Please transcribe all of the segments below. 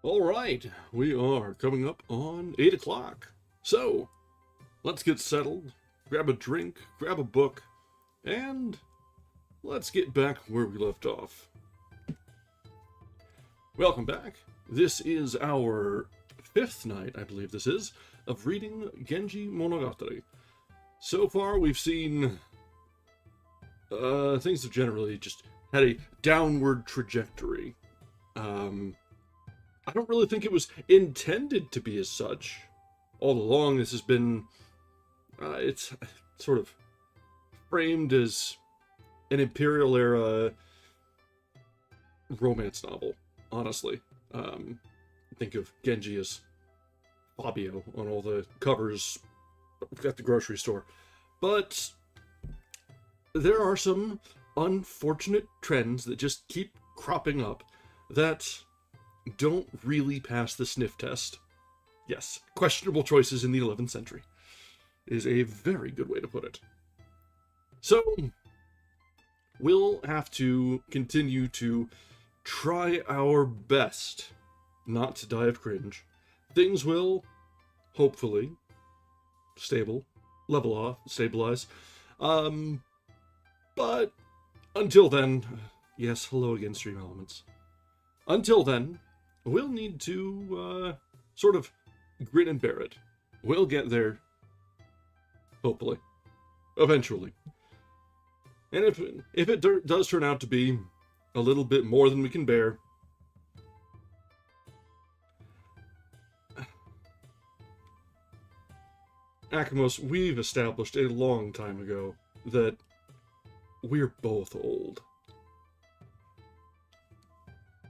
All right, we are coming up on 8 o'clock. So, let's get settled, grab a drink, grab a book, and let's get back where we left off. Welcome back. This is our 5th night, I believe this is, of reading Genji Monogatari. So far, we've seen things have generally just had a downward trajectory. I don't really think it was intended to be as such. All along, this has been, it's sort of framed as an Imperial era romance novel, honestly. Think of Genji as Fabio on all the covers at the grocery store. But there are some unfortunate trends that just keep cropping up that don't really pass the sniff test. Yes, questionable choices in the 11th century is a very good way to put it. So, we'll have to continue to try our best not to die of cringe. Things will, hopefully, level off, stabilize. But until then, yes, hello again, Stream Elements. Until then, we'll need to sort of grin and bear it. We'll get there, hopefully, eventually. And if it does turn out to be a little bit more than we can bear, Akamos, we've established a long time ago that we're both old.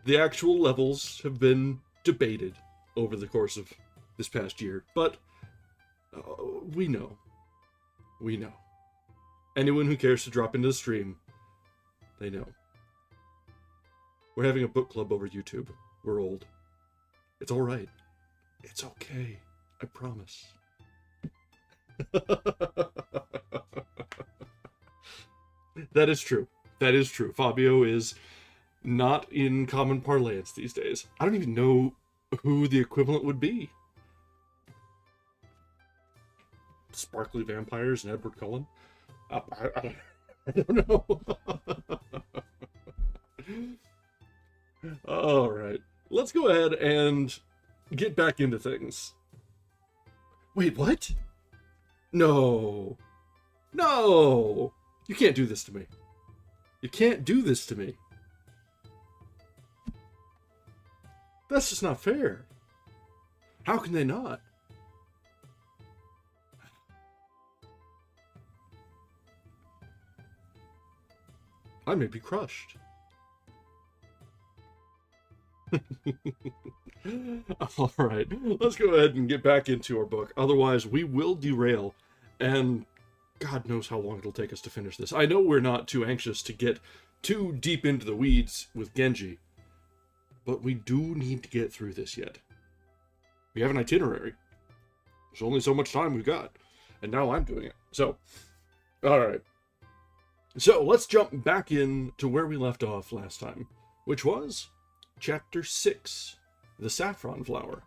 The actual levels have been debated over the course of this past year, but we know. We know. Anyone who cares to drop into the stream, they know. We're having a book club over YouTube. We're old. It's all right. It's okay. I promise. That is true. That is true. Fabio is not in common parlance these days. I don't even know who the equivalent would be. Sparkly vampires and Edward Cullen? I don't know. All right. Let's go ahead and get back into things. Wait, what? No. No! You can't do this to me. You can't do this to me. That's just not fair. How can they not? I may be crushed. All right, let's go ahead and get back into our book. Otherwise, we will derail, and God knows how long it'll take us to finish this. I know we're not too anxious to get too deep into the weeds with Genji, but we do need to get through this yet. We have an itinerary. There's only so much time we've got, and now I'm doing it. So, all right. So, let's jump back in to where we left off last time, which was Chapter 6, The Saffron Flower.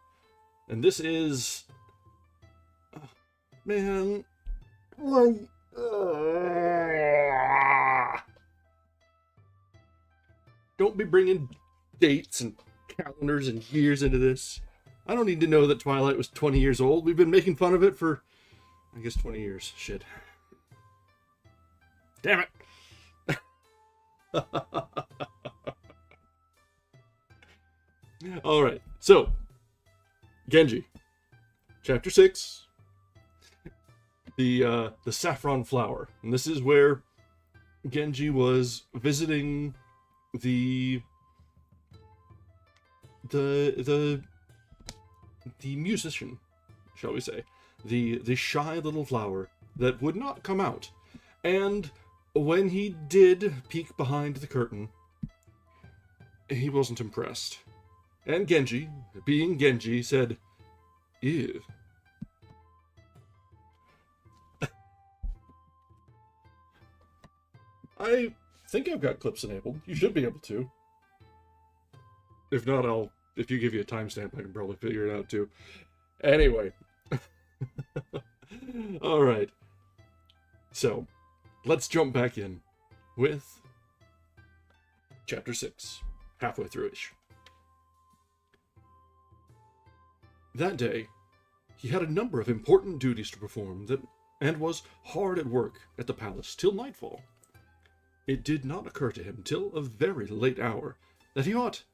And this is... man... Don't be bringing dates and calendars and years into this. I don't need to know that Twilight was 20 years old. We've been making fun of it for, I guess, 20 years. Shit. Damn it. All right. So, Genji, Chapter 6, the Saffron Flower. And this is where Genji was visiting the musician, shall we say, the shy little flower that would not come out. And when he did peek behind the curtain, he wasn't impressed. And Genji, being Genji, said, "Ew." I think I've got clips enabled. You should be able to. If not, I'll If you give you a timestamp, I can probably figure it out too. Anyway. Alright. So, let's jump back in with Chapter 6. Halfway through-ish. That day, he had a number of important duties to perform and was hard at work at the palace till nightfall. It did not occur to him till a very late hour that he ought,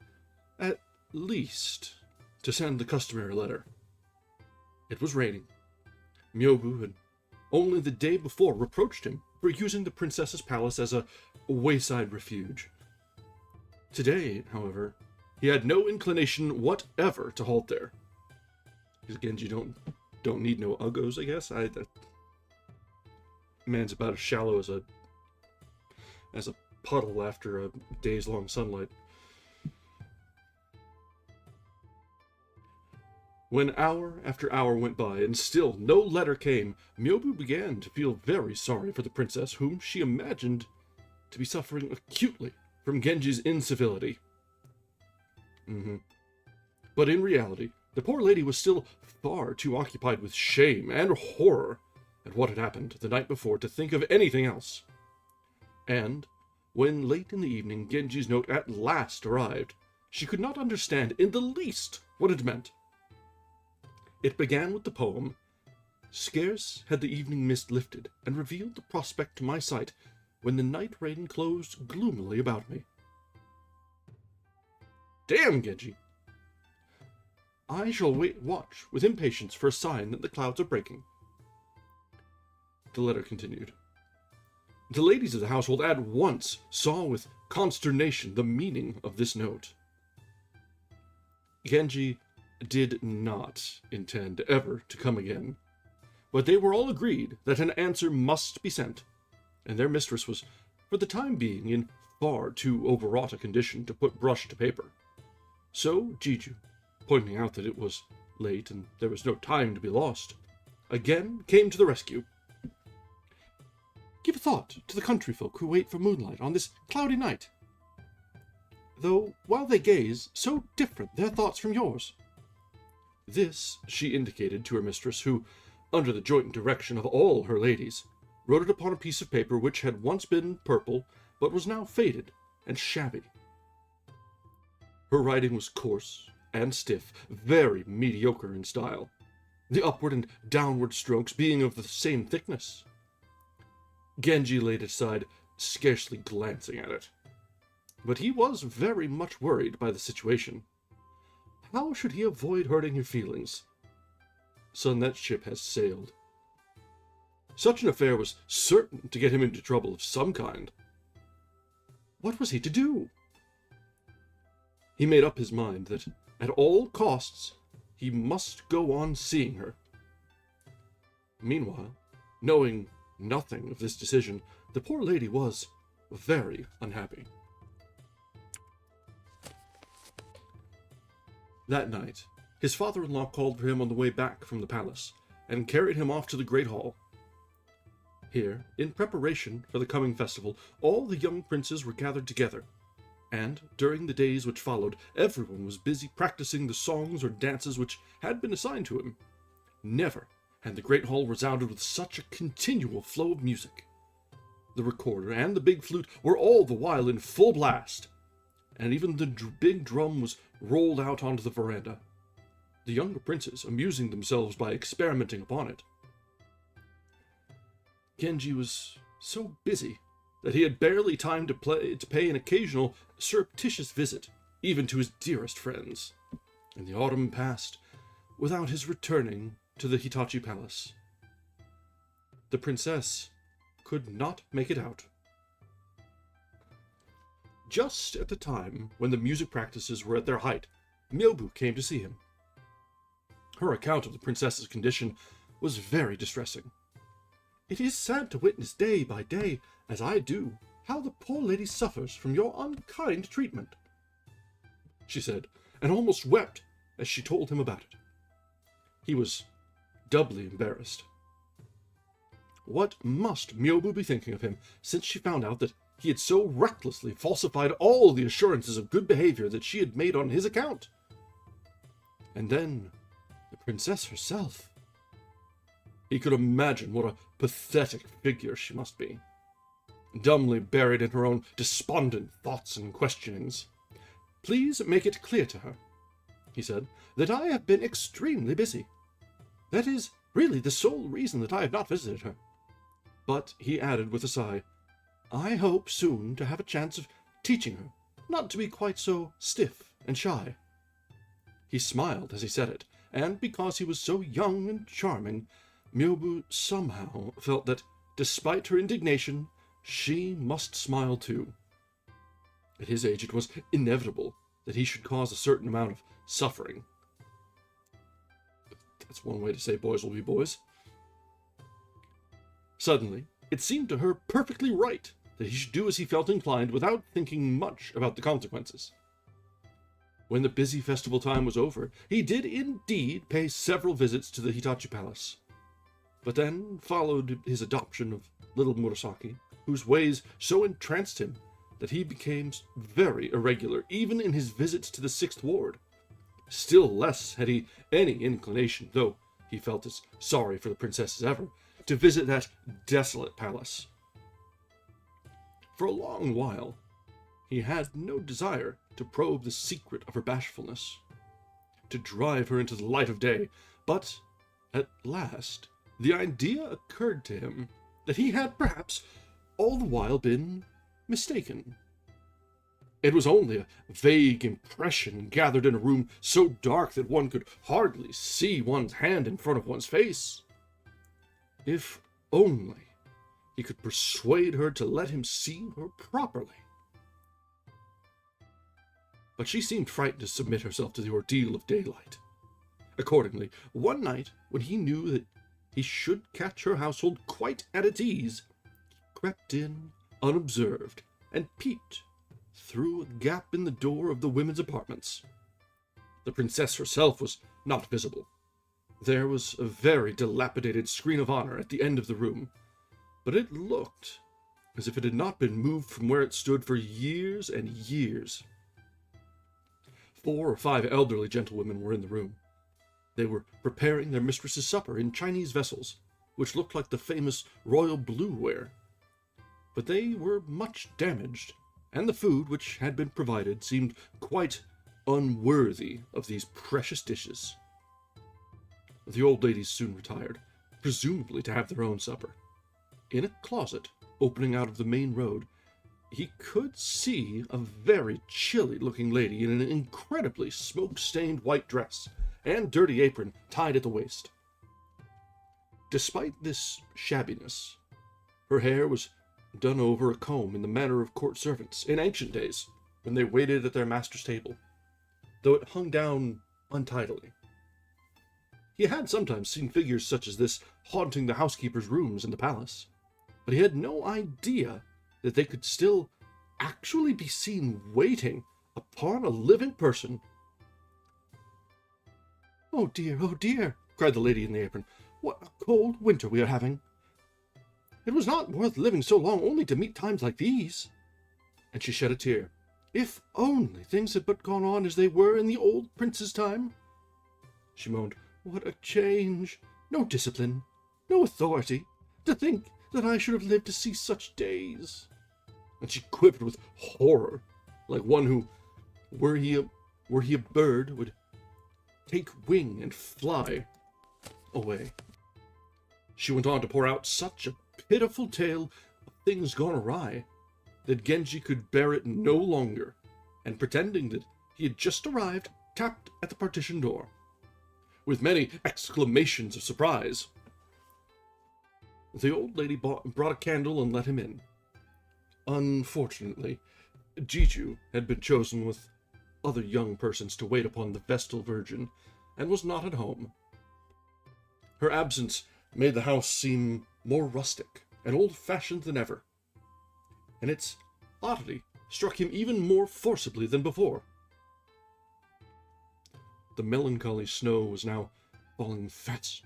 at least, to send the customary letter. It was raining. Myobu had only the day before reproached him for using the princess's palace as a wayside refuge. Today, however, he had no inclination whatever to halt there. Because Genji don't need no uggos, I guess. Man's about as shallow as a puddle after a day's long sunlight. When hour after hour went by and still no letter came, Myobu began to feel very sorry for the princess, whom she imagined to be suffering acutely from Genji's incivility. But in reality, the poor lady was still far too occupied with shame and horror at what had happened the night before to think of anything else. And when late in the evening Genji's note at last arrived, she could not understand in the least what it meant. It began with the poem, "Scarce had the evening mist lifted and revealed the prospect to my sight, when the night rain closed gloomily about me." Damn, Genji! I shall watch with impatience for a sign that the clouds are breaking. The letter continued. The ladies of the household at once saw with consternation the meaning of this note. Genji did not intend ever to come again, but they were all agreed that an answer must be sent, and their mistress was, for the time being, in far too overwrought a condition to put brush to paper. So Jiju, pointing out that it was late and there was no time to be lost, again came to the rescue. Give a thought to the country folk who wait for moonlight on this cloudy night. Though, while they gaze, so different their thoughts from yours. This she indicated to her mistress, who, under the joint direction of all her ladies, wrote it upon a piece of paper which had once been purple, but was now faded and shabby. Her writing was coarse and stiff, very mediocre in style, the upward and downward strokes being of the same thickness. Genji laid it aside, scarcely glancing at it. But he was very much worried by the situation. How should he avoid hurting her feelings? Son, that ship has sailed. Such an affair was certain to get him into trouble of some kind. What was he to do? He made up his mind that, at all costs, he must go on seeing her. Meanwhile, knowing nothing of this decision, the poor lady was very unhappy. That night, his father-in-law called for him on the way back from the palace, and carried him off to the great hall. Here, in preparation for the coming festival, all the young princes were gathered together, and, during the days which followed, everyone was busy practicing the songs or dances which had been assigned to him. Never had the great hall resounded with such a continual flow of music. The recorder and the big flute were all the while in full blast, and even the big drum was rolled out onto the veranda, the younger princes amusing themselves by experimenting upon it. Genji was so busy that he had barely time to pay an occasional surreptitious visit, even to his dearest friends, and the autumn passed without his returning to the Hitachi Palace. The princess could not make it out. Just at the time when the music practices were at their height, Myobu came to see him. Her account of the princess's condition was very distressing. It is sad to witness day by day, as I do, how the poor lady suffers from your unkind treatment, she said, and almost wept as she told him about it. He was doubly embarrassed. What must Myobu be thinking of him, since she found out that he had so recklessly falsified all the assurances of good behavior that she had made on his account? And then the princess herself. He could imagine what a pathetic figure she must be, dumbly buried in her own despondent thoughts and questionings. "Please make it clear to her," he said, "that I have been extremely busy. That is really the sole reason that I have not visited her." But he added with a sigh, "I hope soon to have a chance of teaching her not to be quite so stiff and shy." He smiled as he said it, and because he was so young and charming, Myobu somehow felt that, despite her indignation, she must smile too. At his age, it was inevitable that he should cause a certain amount of suffering. That's one way to say boys will be boys. Suddenly, it seemed to her perfectly right that he should do as he felt inclined without thinking much about the consequences. When the busy festival time was over, he did indeed pay several visits to the Hitachi Palace. But then followed his adoption of little Murasaki, whose ways so entranced him that he became very irregular even in his visits to the 6th Ward. Still less had he any inclination, though he felt as sorry for the princess as ever, to visit that desolate palace. For a long while, he had no desire to probe the secret of her bashfulness, to drive her into the light of day, but at last the idea occurred to him that he had perhaps all the while been mistaken. It was only a vague impression gathered in a room so dark that one could hardly see one's hand in front of one's face. If only he could persuade her to let him see her properly. But she seemed frightened to submit herself to the ordeal of daylight. Accordingly, one night, when he knew that he should catch her household quite at its ease, he crept in unobserved and peeped through a gap in the door of the women's apartments. The princess herself was not visible. There was a very dilapidated screen of honor at the end of the room, but it looked as if it had not been moved from where it stood for years and years. 4 or 5 elderly gentlewomen were in the room. They were preparing their mistress's supper in Chinese vessels, which looked like the famous royal blueware. But they were much damaged, and the food which had been provided seemed quite unworthy of these precious dishes. The old ladies soon retired, presumably to have their own supper. In a closet opening out of the main road, he could see a very chilly-looking lady in an incredibly smoke-stained white dress and dirty apron tied at the waist. Despite this shabbiness, her hair was done over a comb in the manner of court servants in ancient days, when they waited at their master's table, though it hung down untidily. He had sometimes seen figures such as this haunting the housekeeper's rooms in the palace, but he had no idea that they could still actually be seen waiting upon a living person. Oh dear, cried the lady in the apron. "What a cold winter we are having. It was not worth living so long only to meet times like these." And she shed a tear. "If only things had but gone on as they were in the old prince's time." She moaned, "What a change! No discipline, no authority. To think that I should have lived to see such days." And she quivered with horror, like one who, were he a bird, would take wing and fly away. She went on to pour out such a pitiful tale of things gone awry that Genji could bear it no longer, and pretending that he had just arrived, tapped at the partition door. With many exclamations of surprise, the old lady brought a candle and let him in. Unfortunately, Jiju had been chosen with other young persons to wait upon the Vestal Virgin, and was not at home. Her absence made the house seem more rustic and old-fashioned than ever, and its oddity struck him even more forcibly than before. The melancholy snow was now falling faster.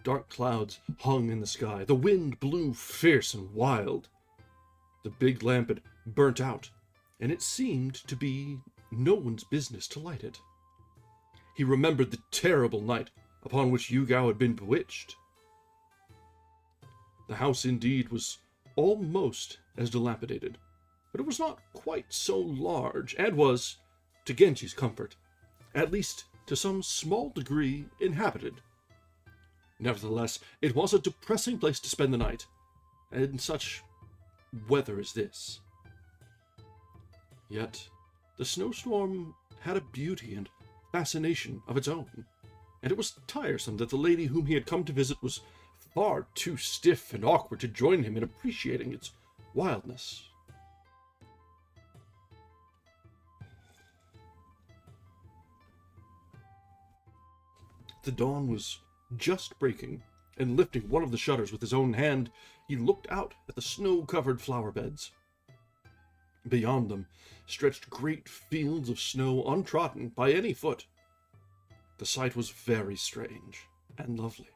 Dark clouds hung in the sky. The wind blew fierce and wild. The big lamp had burnt out, and it seemed to be no one's business to light it. He remembered the terrible night upon which Yugao had been bewitched. The house indeed was almost as dilapidated, but it was not quite so large, and was, to Genji's comfort, at least to some small degree inhabited. Nevertheless, it was a depressing place to spend the night, in such weather as this. Yet, the snowstorm had a beauty and fascination of its own, and it was tiresome that the lady whom he had come to visit was far too stiff and awkward to join him in appreciating its wildness. The dawn was just breaking, and lifting one of the shutters with his own hand, he looked out at the snow-covered flower beds. Beyond them stretched great fields of snow untrodden by any foot. The sight was very strange and lovely,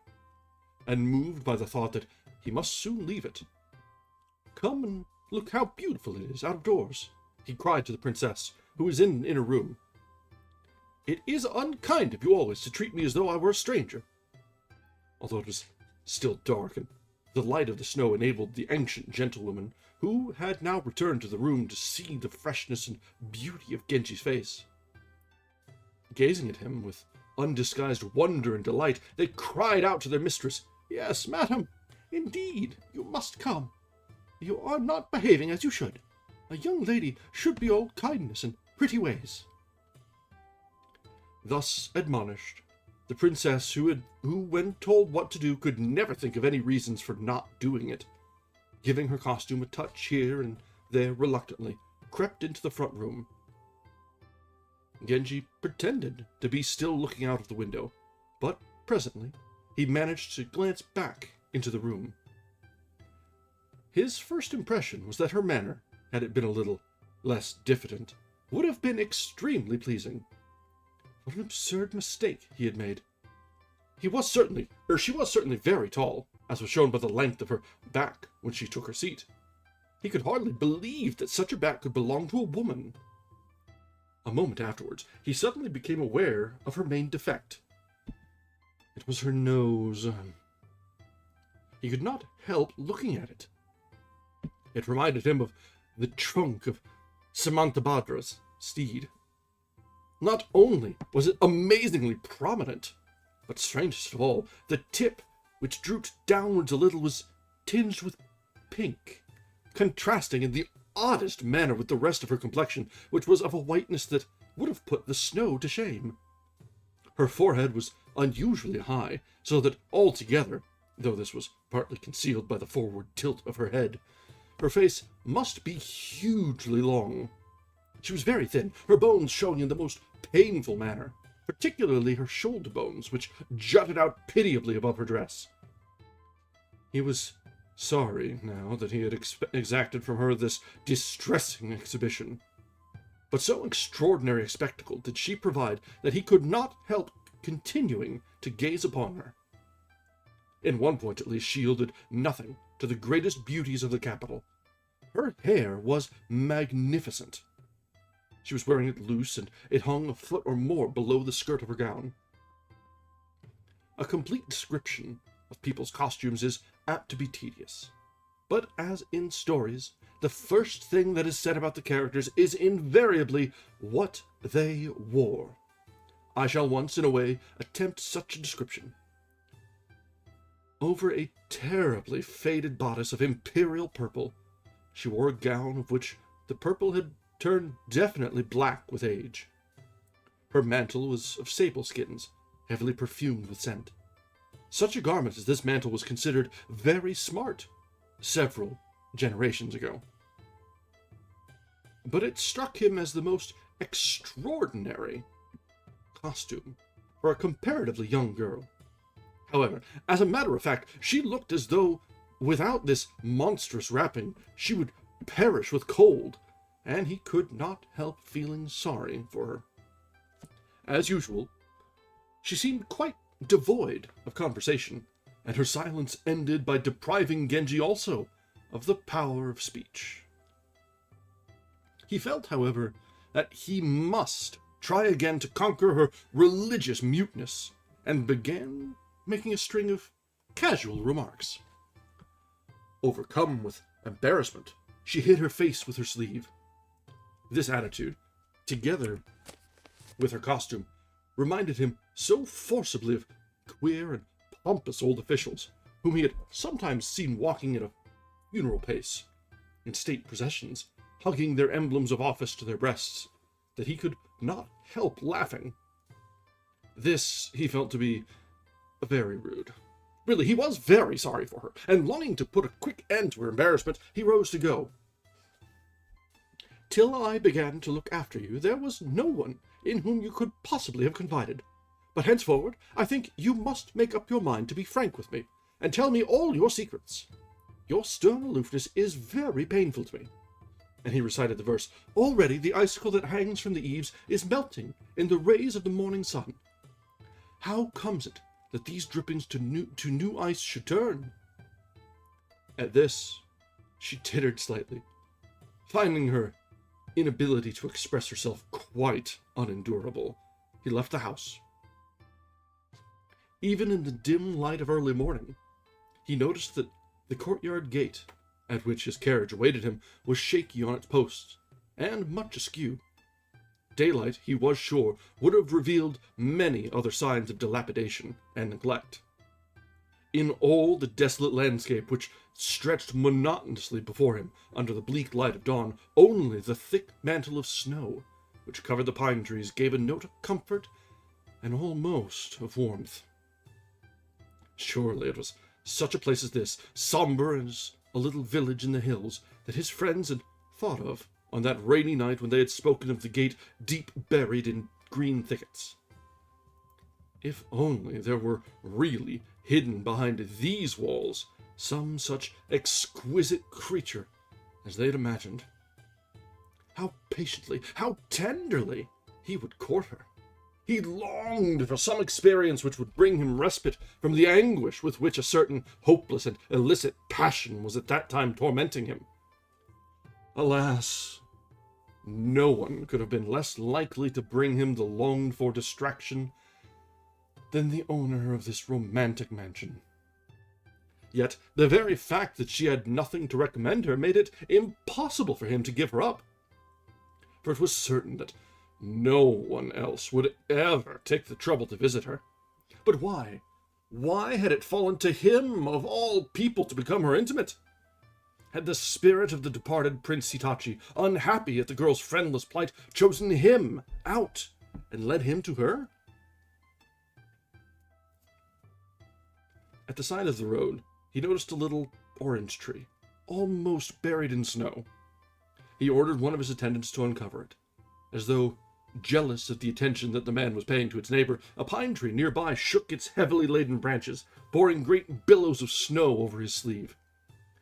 and moved by the thought that he must soon leave it. "Come and look how beautiful it is out of doors," he cried to the princess, who was in an inner room. "It is unkind of you always to treat me as though I were a stranger." Although it was still dark, and the light of the snow enabled the ancient gentlewoman, who had now returned to the room, to see the freshness and beauty of Genji's face. Gazing at him with undisguised wonder and delight, they cried out to their mistress, "Yes, madam, indeed, you must come. You are not behaving as you should. A young lady should be all kindness and pretty ways." Thus admonished, the princess, who, when told what to do, could never think of any reasons for not doing it, giving her costume a touch here and there reluctantly, crept into the front room. Genji pretended to be still looking out of the window, but presently he managed to glance back into the room. His first impression was that her manner, had it been a little less diffident, would have been extremely pleasing. What an absurd mistake he had made. She was certainly very tall, as was shown by the length of her back when she took her seat. He could hardly believe that such a back could belong to a woman. A moment afterwards, he suddenly became aware of her main defect. It was her nose. He could not help looking at it. It reminded him of the trunk of Samantabhadra's steed. Not only was it amazingly prominent, but strangest of all, the tip, which drooped downwards a little, was tinged with pink, contrasting in the oddest manner with the rest of her complexion, which was of a whiteness that would have put the snow to shame. Her forehead was unusually high, so that altogether, though this was partly concealed by the forward tilt of her head, her face must be hugely long. She was very thin, her bones showing in the most painful manner, particularly her shoulder bones, which jutted out pitiably above her dress. He was sorry now that he had exacted from her this distressing exhibition. But so extraordinary a spectacle did she provide that he could not help continuing to gaze upon her. In one point at least she yielded nothing to the greatest beauties of the capital. Her hair was magnificent. She was wearing it loose, and it hung a foot or more below the skirt of her gown. A complete description of people's costumes is apt to be tedious, but as in stories, the first thing that is said about the characters is invariably what they wore. I shall once, in a way, attempt such a description. Over a terribly faded bodice of imperial purple, she wore a gown of which the purple had turned definitely black with age. Her mantle was of sable skins, heavily perfumed with scent. Such a garment as this mantle was considered very smart several generations ago. But it struck him as the most extraordinary costume for a comparatively young girl. However, as a matter of fact, she looked as though, without this monstrous wrapping, she would perish with cold, and he could not help feeling sorry for her. As usual, she seemed quite devoid of conversation, and her silence ended by depriving Genji also of the power of speech. He felt, however, that he must try again to conquer her religious muteness, and began making a string of casual remarks. Overcome with embarrassment, she hid her face with her sleeve. This attitude, together with her costume, reminded him so forcibly of queer and pompous old officials, whom he had sometimes seen walking at a funeral pace, in state processions, hugging their emblems of office to their breasts, that he could not help laughing. This he felt to be very rude. Really, he was very sorry for her, and longing to put a quick end to her embarrassment, he rose to go. "Till I began to look after you, there was no one in whom you could possibly have confided. But henceforward, I think you must make up your mind to be frank with me, and tell me all your secrets. Your stern aloofness is very painful to me." And he recited the verse, "Already the icicle that hangs from the eaves is melting in the rays of the morning sun. How comes it that these drippings to new ice should turn?" At this, she tittered slightly, finding her inability to express herself quite unendurable. He left the house. Even in the dim light of early morning, he noticed that the courtyard gate, at which his carriage awaited him, was shaky on its posts, and much askew. Daylight, he was sure, would have revealed many other signs of dilapidation and neglect. In all the desolate landscape which stretched monotonously before him under the bleak light of dawn, only the thick mantle of snow which covered the pine trees gave a note of comfort and almost of warmth. Surely it was such a place as this, somber as a little village in the hills, that his friends had thought of on that rainy night when they had spoken of the gate deep buried in green thickets. If only there were really hidden behind these walls some such exquisite creature as they had imagined. How patiently, how tenderly he would court her. He longed for some experience which would bring him respite from the anguish with which a certain hopeless and illicit passion was at that time tormenting him. Alas, no one could have been less likely to bring him the longed-for distraction than the owner of this romantic mansion. Yet the very fact that she had nothing to recommend her made it impossible for him to give her up. For it was certain that no one else would ever take the trouble to visit her. But why? Why had it fallen to him, of all people, to become her intimate? Had the spirit of the departed Prince Hitachi, unhappy at the girl's friendless plight, chosen him out and led him to her? At the side of the road, he noticed a little orange tree, almost buried in snow. He ordered one of his attendants to uncover it. As though jealous of the attention that the man was paying to its neighbor, a pine tree nearby shook its heavily laden branches, pouring great billows of snow over his sleeve.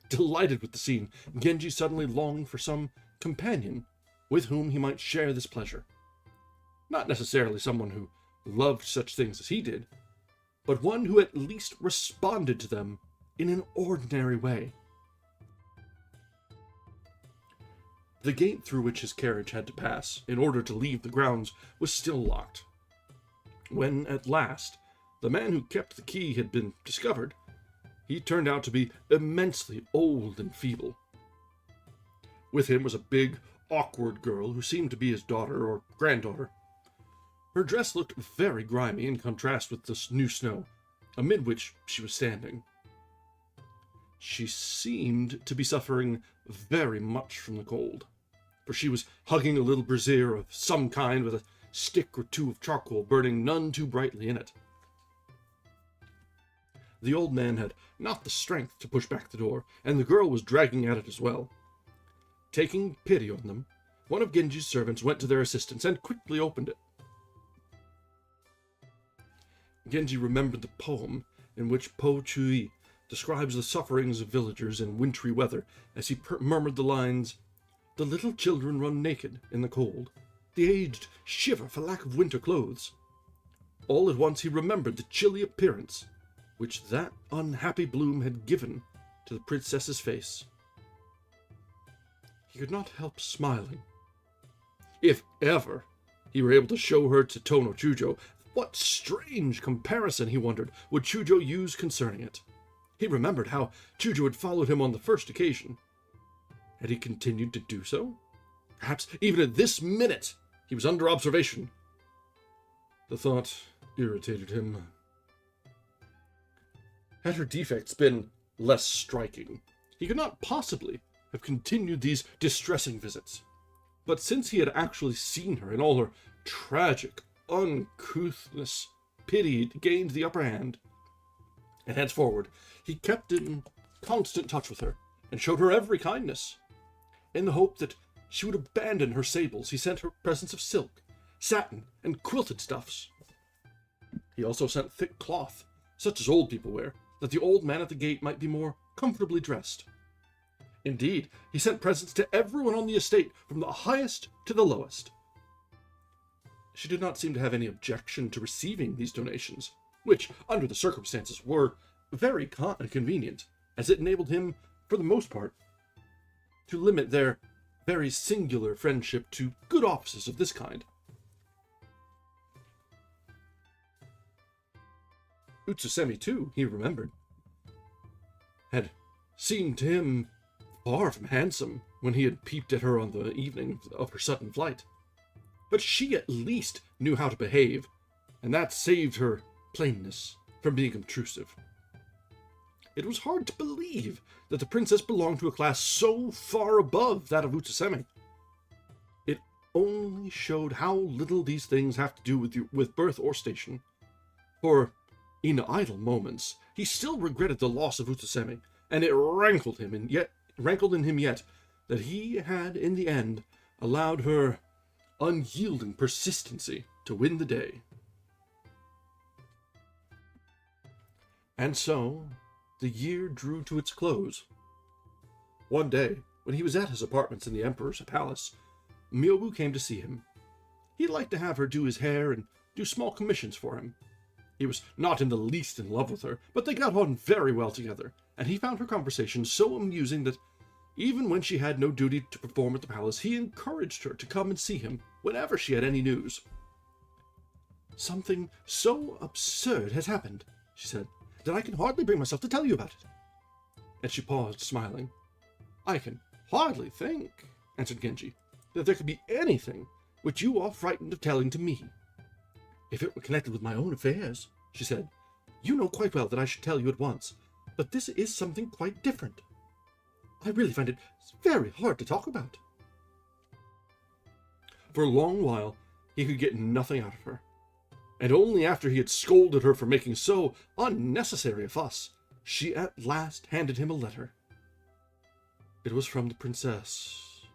Delighted with the scene, Genji suddenly longed for some companion with whom he might share this pleasure. Not necessarily someone who loved such things as he did, but one who at least responded to them in an ordinary way. The gate through which his carriage had to pass in order to leave the grounds was still locked. When, at last, the man who kept the key had been discovered, he turned out to be immensely old and feeble. With him was a big, awkward girl who seemed to be his daughter or granddaughter. Her dress looked very grimy in contrast with the new snow, amid which she was standing. She seemed to be suffering very much from the cold, for she was hugging a little brazier of some kind with a stick or two of charcoal burning none too brightly in it. The old man had not the strength to push back the door, and the girl was dragging at it as well. Taking pity on them, one of Genji's servants went to their assistance and quickly opened it. Genji remembered the poem in which Po Chui describes the sufferings of villagers in wintry weather as he murmured the lines, "The little children run naked in the cold. The aged shiver for lack of winter clothes." All at once he remembered the chilly appearance which that unhappy bloom had given to the princess's face. He could not help smiling. If ever he were able to show her to Tono Chujo, what strange comparison, he wondered, would Chujo use concerning it? He remembered how Chujo had followed him on the first occasion. Had he continued to do so? Perhaps even at this minute he was under observation. The thought irritated him. Had her defects been less striking, he could not possibly have continued these distressing visits. But since he had actually seen her in all her tragic uncouthness, pity gained the upper hand, and henceforward he kept in constant touch with her, and showed her every kindness. In the hope that she would abandon her sables, he sent her presents of silk, satin, and quilted stuffs. He also sent thick cloth, such as old people wear, that the old man at the gate might be more comfortably dressed. Indeed, he sent presents to everyone on the estate, from the highest to the lowest. She did not seem to have any objection to receiving these donations, which, under the circumstances, were very convenient, as it enabled him, for the most part, to limit their very singular friendship to good offices of this kind. Utsusemi, too, he remembered, had seemed to him far from handsome when he had peeped at her on the evening of her sudden flight. But she at least knew how to behave, and that saved her plainness from being obtrusive. It was hard to believe that the princess belonged to a class so far above that of Utsusemi. It only showed how little these things have to do with birth or station, for in idle moments he still regretted the loss of Utsusemi, and it rankled in him yet that he had in the end allowed her unyielding persistency to win the day. And so the year drew to its close. One day, when he was at his apartments in the Emperor's palace, Myobu came to see him. He liked to have her do his hair and do small commissions for him. He was not in the least in love with her, but they got on very well together, and he found her conversation so amusing that, even when she had no duty to perform at the palace, he encouraged her to come and see him whenever she had any news. "Something so absurd has happened," she said, "that I can hardly bring myself to tell you about it." And she paused, smiling. "I can hardly think," answered Genji, "that there could be anything which you are frightened of telling to me." "If it were connected with my own affairs," she said, "you know quite well that I should tell you at once, but this is something quite different. I really find it very hard to talk about." For a long while he could get nothing out of her, and only after he had scolded her for making so unnecessary a fuss, she at last handed him a letter. It was from the princess.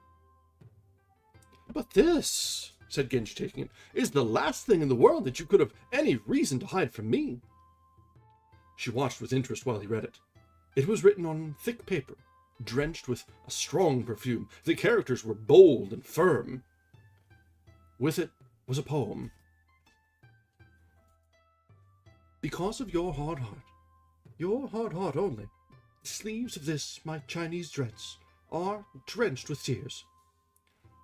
"But this," said Genji, taking it, "is the last thing in the world that you could have any reason to hide from me." She watched with interest while he read it. It was written on thick paper, drenched with a strong perfume. The characters were bold and firm. With it was a poem. "Because of your hard heart only, the sleeves of this, my Chinese dress, are drenched with tears."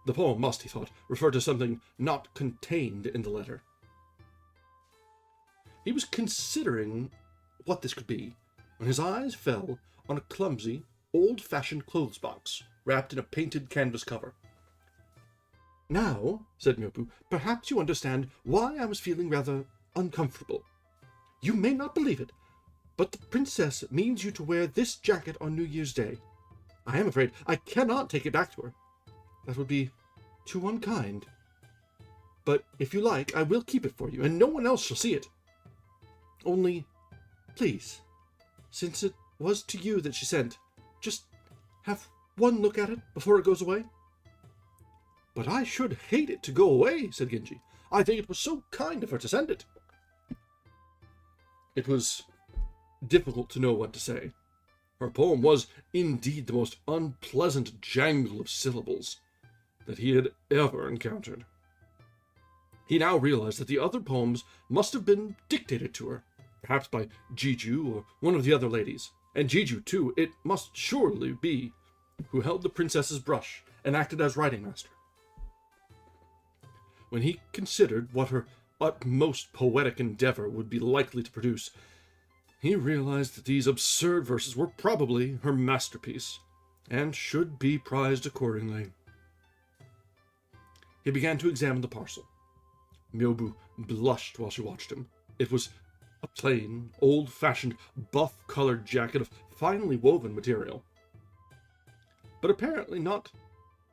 The poem must, he thought, refer to something not contained in the letter. He was considering what this could be, when his eyes fell on a clumsy, old-fashioned clothes box, wrapped in a painted canvas cover. "Now," said Myobu, "perhaps you understand why I was feeling rather uncomfortable. You may not believe it, but the princess means you to wear this jacket on New Year's Day. I am afraid I cannot take it back to her. That would be too unkind. But if you like, I will keep it for you, and no one else shall see it. Only, please, since it was to you that she sent, just have one look at it before it goes away." "But I should hate it to go away," said Genji. "I think it was so kind of her to send it." It was difficult to know what to say. Her poem was indeed the most unpleasant jangle of syllables that he had ever encountered. He now realized that the other poems must have been dictated to her, perhaps by Jiju or one of the other ladies. And Jiju, too, it must surely be, who held the princess's brush and acted as writing master. when he considered what her utmost poetic endeavor would be likely to produce, he realized that these absurd verses were probably her masterpiece, and should be prized accordingly. He began to examine the parcel. Myobu blushed while she watched him. It was a plain, old-fashioned, buff-colored jacket of finely woven material, but apparently not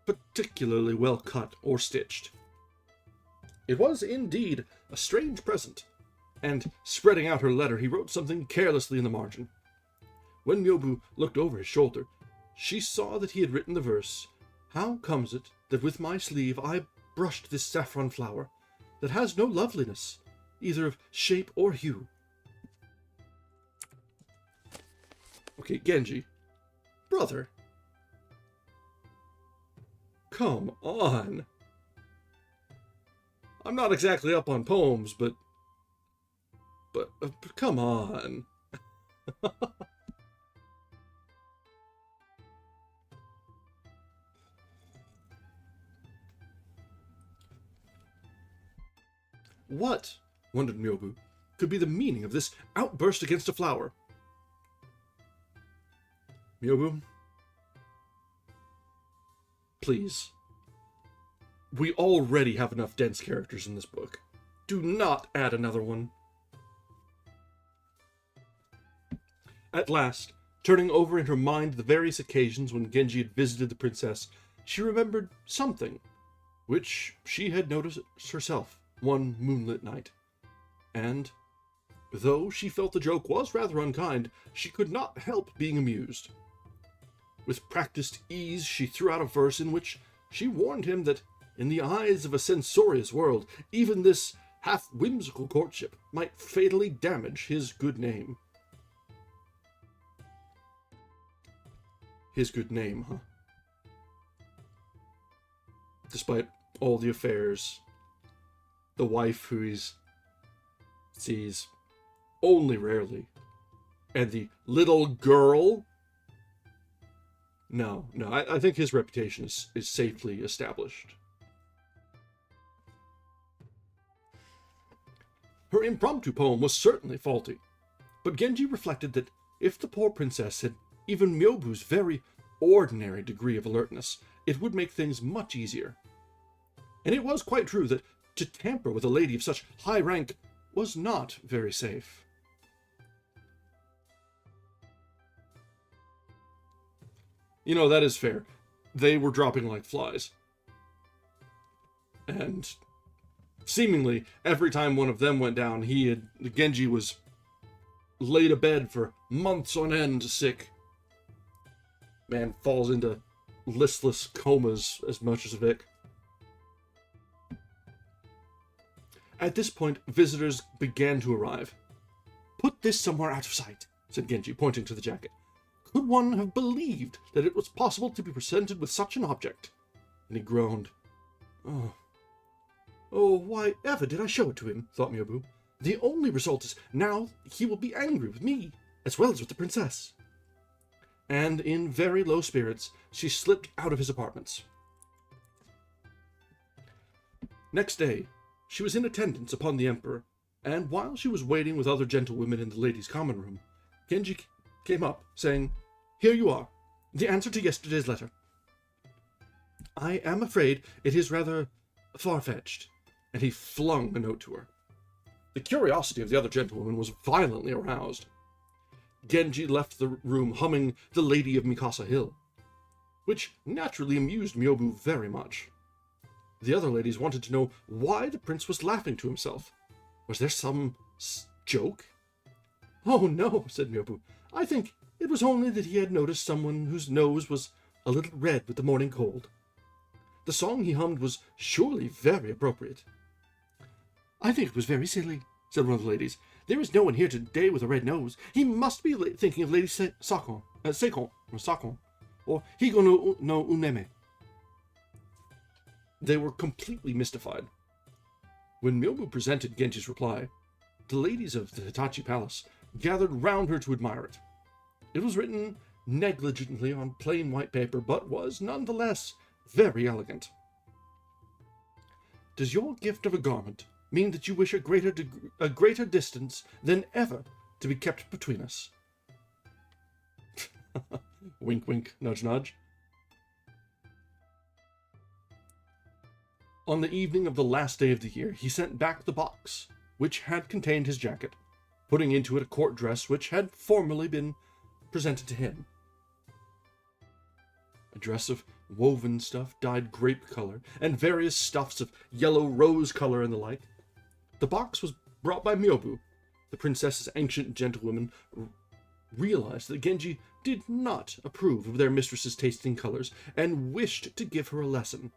particularly well cut or stitched. It was indeed a strange present, and spreading out her letter, he wrote something carelessly in the margin. When Myobu looked over his shoulder, she saw that he had written the verse, "How comes it that with my sleeve I brushed this saffron flower, that has no loveliness, either of shape or hue?" Okay, Genji. Brother. Come on. I'm not exactly up on poems, but come on. What, wondered Myobu, could be the meaning of this outburst against a flower? Myobu, please. We already have enough dense characters in this book. Do not add another one. At last, turning over in her mind the various occasions when Genji had visited the princess, she remembered something, which she had noticed herself one moonlit night. And, though she felt the joke was rather unkind, she could not help being amused. With practiced ease, she threw out a verse in which she warned him that, in the eyes of a censorious world, even this half-whimsical courtship might fatally damage his good name. His good name, huh? Despite all the affairs, the wife who he sees only rarely, and the little girl. No, I think his reputation is safely established. Her impromptu poem was certainly faulty, but Genji reflected that if the poor princess had even Myobu's very ordinary degree of alertness, it would make things much easier. And it was quite true that to tamper with a lady of such high rank was not very safe. You know, that is fair. They were dropping like flies. And seemingly, every time one of them went down, Genji was laid abed for months on end sick. Man falls into listless comas as much as Vic. At this point, visitors began to arrive. "Put this somewhere out of sight," said Genji, pointing to the jacket. "Could one have believed that it was possible to be presented with such an object?" And he groaned. Oh, why ever did I show it to him, thought Myobu. The only result is now he will be angry with me, as well as with the princess. And in very low spirits, she slipped out of his apartments. Next day, she was in attendance upon the emperor, and while she was waiting with other gentlewomen in the ladies' common room, Genji came up, saying, "Here you are, the answer to yesterday's letter. I am afraid it is rather far-fetched," and he flung a note to her. The curiosity of the other gentlewomen was violently aroused. Genji left the room humming "The Lady of Mikasa Hill," which naturally amused Myobu very much. The other ladies wanted to know why the prince was laughing to himself. Was there some joke? "Oh no," said Myobu. "I think it was only that he had noticed someone whose nose was a little red with the morning cold. The song he hummed was surely very appropriate." "I think it was very silly," said one of the ladies. "There is no one here today with a red nose. He must be thinking of Lady Sakon, or Higo no Uneme." They were completely mystified. When Myobu presented Genji's reply, the ladies of the Hitachi Palace gathered round her to admire it. It was written negligently on plain white paper, but was nonetheless very elegant. does your gift of a garment mean that you wish a greater distance than ever to be kept between us? Wink, wink, nudge, nudge. On the evening of the last day of the year, he sent back the box, which had contained his jacket, putting into it a court dress which had formerly been presented to him. A dress of woven stuff dyed grape color, and various stuffs of yellow rose color and the like. The box was brought by Myobu. The princess's ancient gentlewoman realized that Genji did not approve of their mistress's taste in colors, and wished to give her a lesson.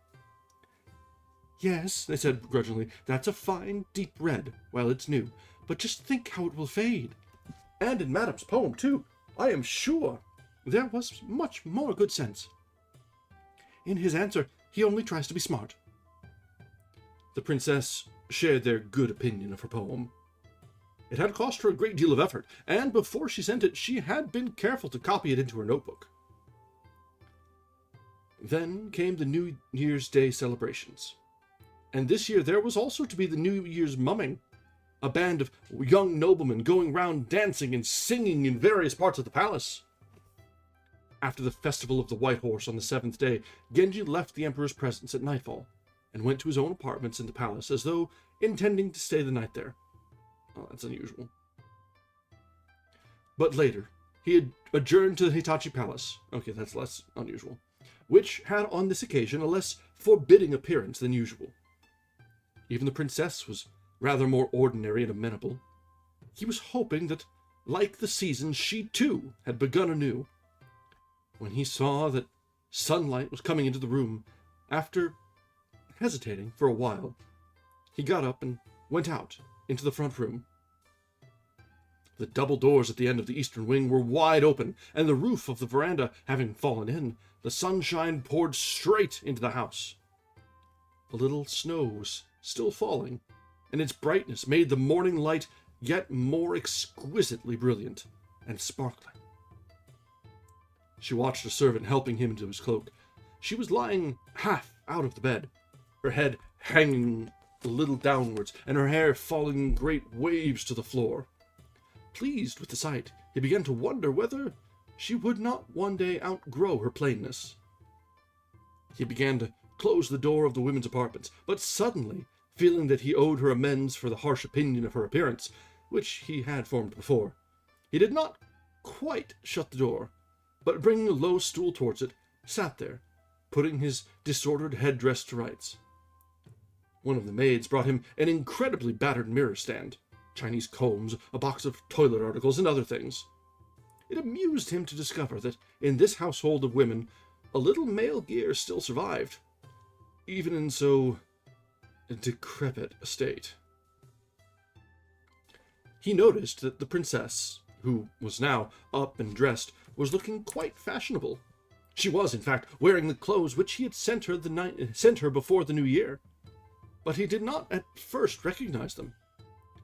Yes, they said begrudgingly, that's a fine, deep red, while it's new, but just think how it will fade. And in Madame's poem, too, I am sure there was much more good sense. In his answer, he only tries to be smart. The princess shared their good opinion of her poem. It had cost her a great deal of effort, and before she sent it, she had been careful to copy it into her notebook. Then came the New Year's Day celebrations. And this year there was also to be the New Year's mumming, a band of young noblemen going round dancing and singing in various parts of the palace. After the festival of the White Horse on the 7th day, Genji left the emperor's presence at nightfall, and went to his own apartments in the palace as though intending to stay the night there. Oh, that's unusual. But later, he had adjourned to the Hitachi Palace. Okay, that's less unusual. Which had on this occasion a less forbidding appearance than usual. Even the princess was rather more ordinary and amenable. He was hoping that, like the season, she too had begun anew. When he saw that sunlight was coming into the room, after hesitating for a while, he got up and went out into the front room. The double doors at the end of the eastern wing were wide open, and the roof of the veranda having fallen in, the sunshine poured straight into the house. A little snow was still falling, and its brightness made the morning light yet more exquisitely brilliant and sparkling. She watched a servant helping him into his cloak. She was lying half out of the bed, her head hanging a little downwards, and her hair falling in great waves to the floor. Pleased with the sight, he began to wonder whether she would not one day outgrow her plainness. He began to close the door of the women's apartments, but suddenly, feeling that he owed her amends for the harsh opinion of her appearance, which he had formed before, he did not quite shut the door, but bringing a low stool towards it, sat there, putting his disordered headdress to rights. One of the maids brought him an incredibly battered mirror stand, Chinese combs, a box of toilet articles, and other things. It amused him to discover that in this household of women, a little male gear still survived, even in so decrepit a state. He noticed that the princess, who was now up and dressed, was looking quite fashionable. She was, in fact, wearing the clothes which he had sent her before the new year, but he did not at first recognize them.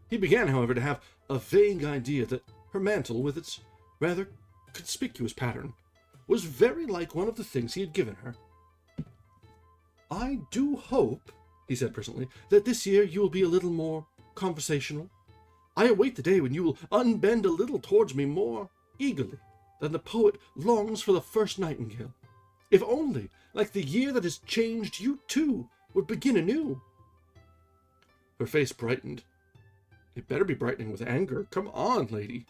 He began, however, to have a vague idea that her mantle, with its rather conspicuous pattern, was very like one of the things he had given her. "I do hope," he said presently, "that this year you will be a little more conversational. I await the day when you will unbend a little towards me more eagerly than the poet longs for the first nightingale. If only, like the year that has changed, you too would begin anew." Her face brightened. It better be brightening with anger. Come on, lady.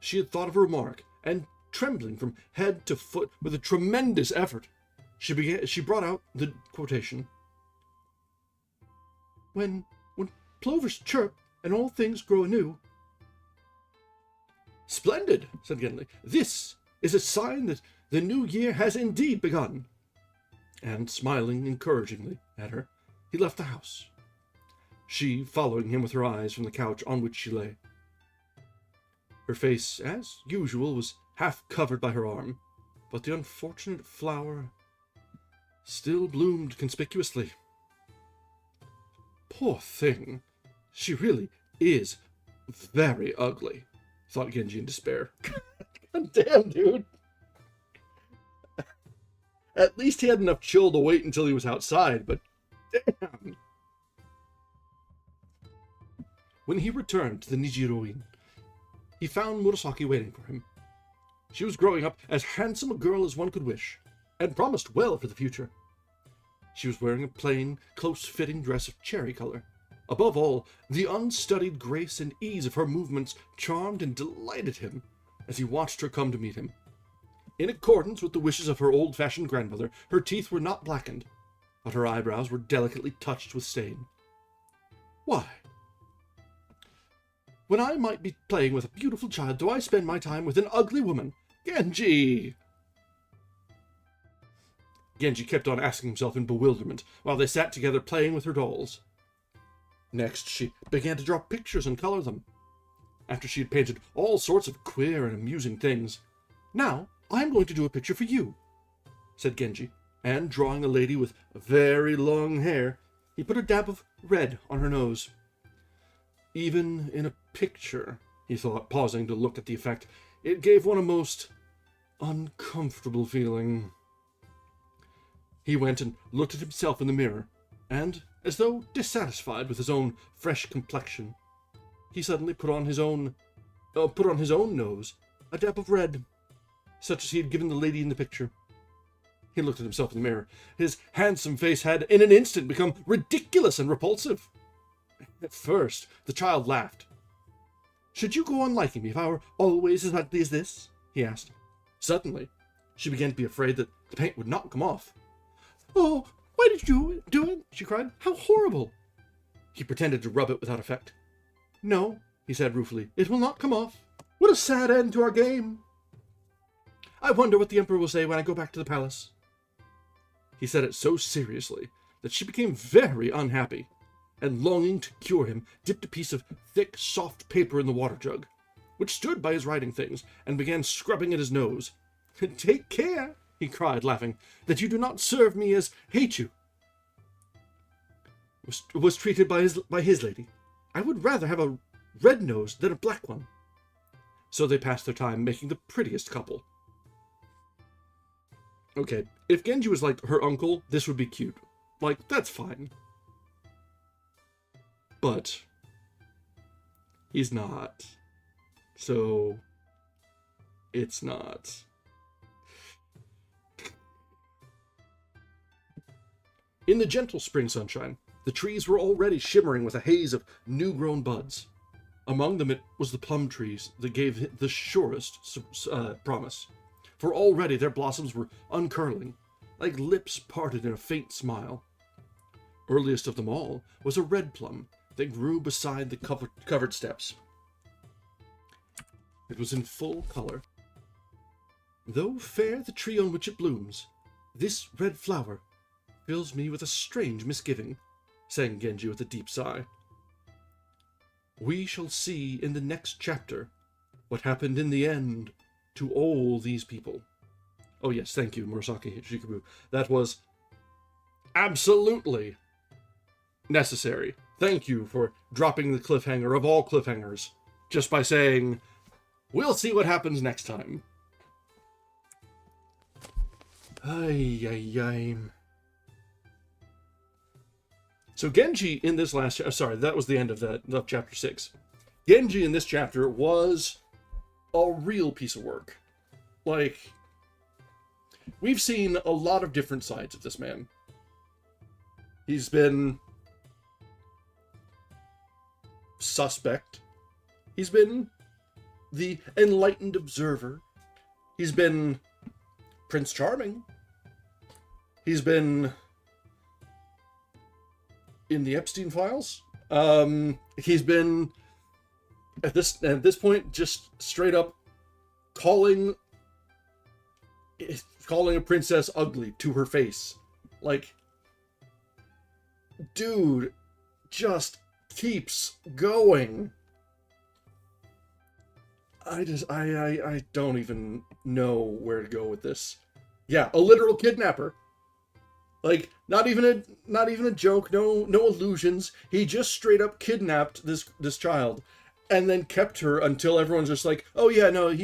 She had thought of a remark, and trembling from head to foot with a tremendous effort, she brought out the quotation. When plovers chirp and all things grow anew. "Splendid," said Genji. "This is a sign that the new year has indeed begun." And smiling encouragingly at her, he left the house, she following him with her eyes from the couch on which she lay. Her face, as usual, was half covered by her arm, but the unfortunate flower still bloomed conspicuously. Poor thing, she really is very ugly, thought Genji in despair. God damn, dude. At least he had enough chill to wait until he was outside, but Damn! When he returned to the Nijiroin, he found Murasaki waiting for him. She was growing up as handsome a girl as one could wish, and promised well for the future. She was wearing a plain, close-fitting dress of cherry color. Above all, the unstudied grace and ease of her movements charmed and delighted him as he watched her come to meet him. In accordance with the wishes of her old-fashioned grandmother, her teeth were not blackened, but her eyebrows were delicately touched with stain. Why? When I might be playing with a beautiful child, do I spend my time with an ugly woman? Genji! Genji kept on asking himself in bewilderment, while they sat together playing with her dolls. Next, she began to draw pictures and color them. After she had painted all sorts of queer and amusing things, "Now, I am going to do a picture for you," said Genji, and drawing a lady with very long hair, he put a dab of red on her nose. Even in a picture, he thought, pausing to look at the effect, it gave one a most uncomfortable feeling. He went and looked at himself in the mirror, and, as though dissatisfied with his own fresh complexion, he suddenly put on his own nose a dab of red, such as he had given the lady in the picture. He looked at himself in the mirror. His handsome face had, in an instant, become ridiculous and repulsive. At first, the child laughed. "Should you go on liking me if I were always as ugly as this?" he asked. Suddenly, she began to be afraid that the paint would not come off. "Oh, why did you do it?" she cried. "How horrible!" He pretended to rub it without effect. "No," he said ruefully, "it will not come off. What a sad end to our game! I wonder what the Emperor will say when I go back to the palace." He said it so seriously that she became very unhappy, and longing to cure him, dipped a piece of thick, soft paper in the water jug, which stood by his writing things, and began scrubbing at his nose. "Take care," he cried, laughing, "that you do not serve me as Heichu was treated by his lady. I would rather have a red nose than a black one." So they passed their time making the prettiest couple. Okay, if Genji was like her uncle, this would be cute. Like, that's fine. But he's not. So it's not. In the gentle spring sunshine, the trees were already shimmering with a haze of new-grown buds. Among them it was the plum trees that gave the surest promise, for already their blossoms were uncurling, like lips parted in a faint smile. Earliest of them all was a red plum that grew beside the covered steps. It was in full color. "Though fair the tree on which it blooms, this red flower fills me with a strange misgiving," sang Genji with a deep sigh. "We shall see in the next chapter what happened in the end to all these people." Oh yes, thank you, Murasaki Shikibu. That was absolutely necessary. Thank you for dropping the cliffhanger of all cliffhangers, just by saying, "We'll see what happens next time." Ay, ay, ay. So Genji in this last... sorry, that was the end of chapter 6. Genji in this chapter was a real piece of work. Like, we've seen a lot of different sides of this man. He's been suspect. He's been the enlightened observer. He's been Prince Charming. He's been in the Epstein files. He's been at this point just straight up calling a princess ugly to her face. Like, dude just keeps going. I don't even know where to go with this. Yeah, a literal kidnapper. Like, not even a joke, no illusions. He just straight up kidnapped this child and then kept her until everyone's just like, "Oh yeah, no,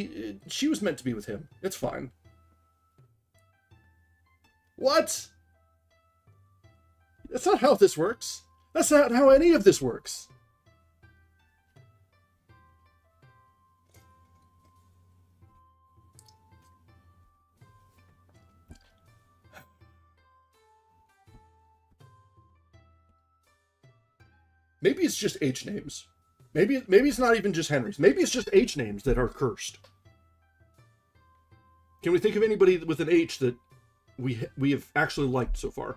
she was meant to be with him. It's fine." What? That's not how this works. That's not how any of this works. Maybe it's just H names. Maybe it's not even just Henry's. Maybe it's just H names that are cursed. Can we think of anybody with an H that we have actually liked so far?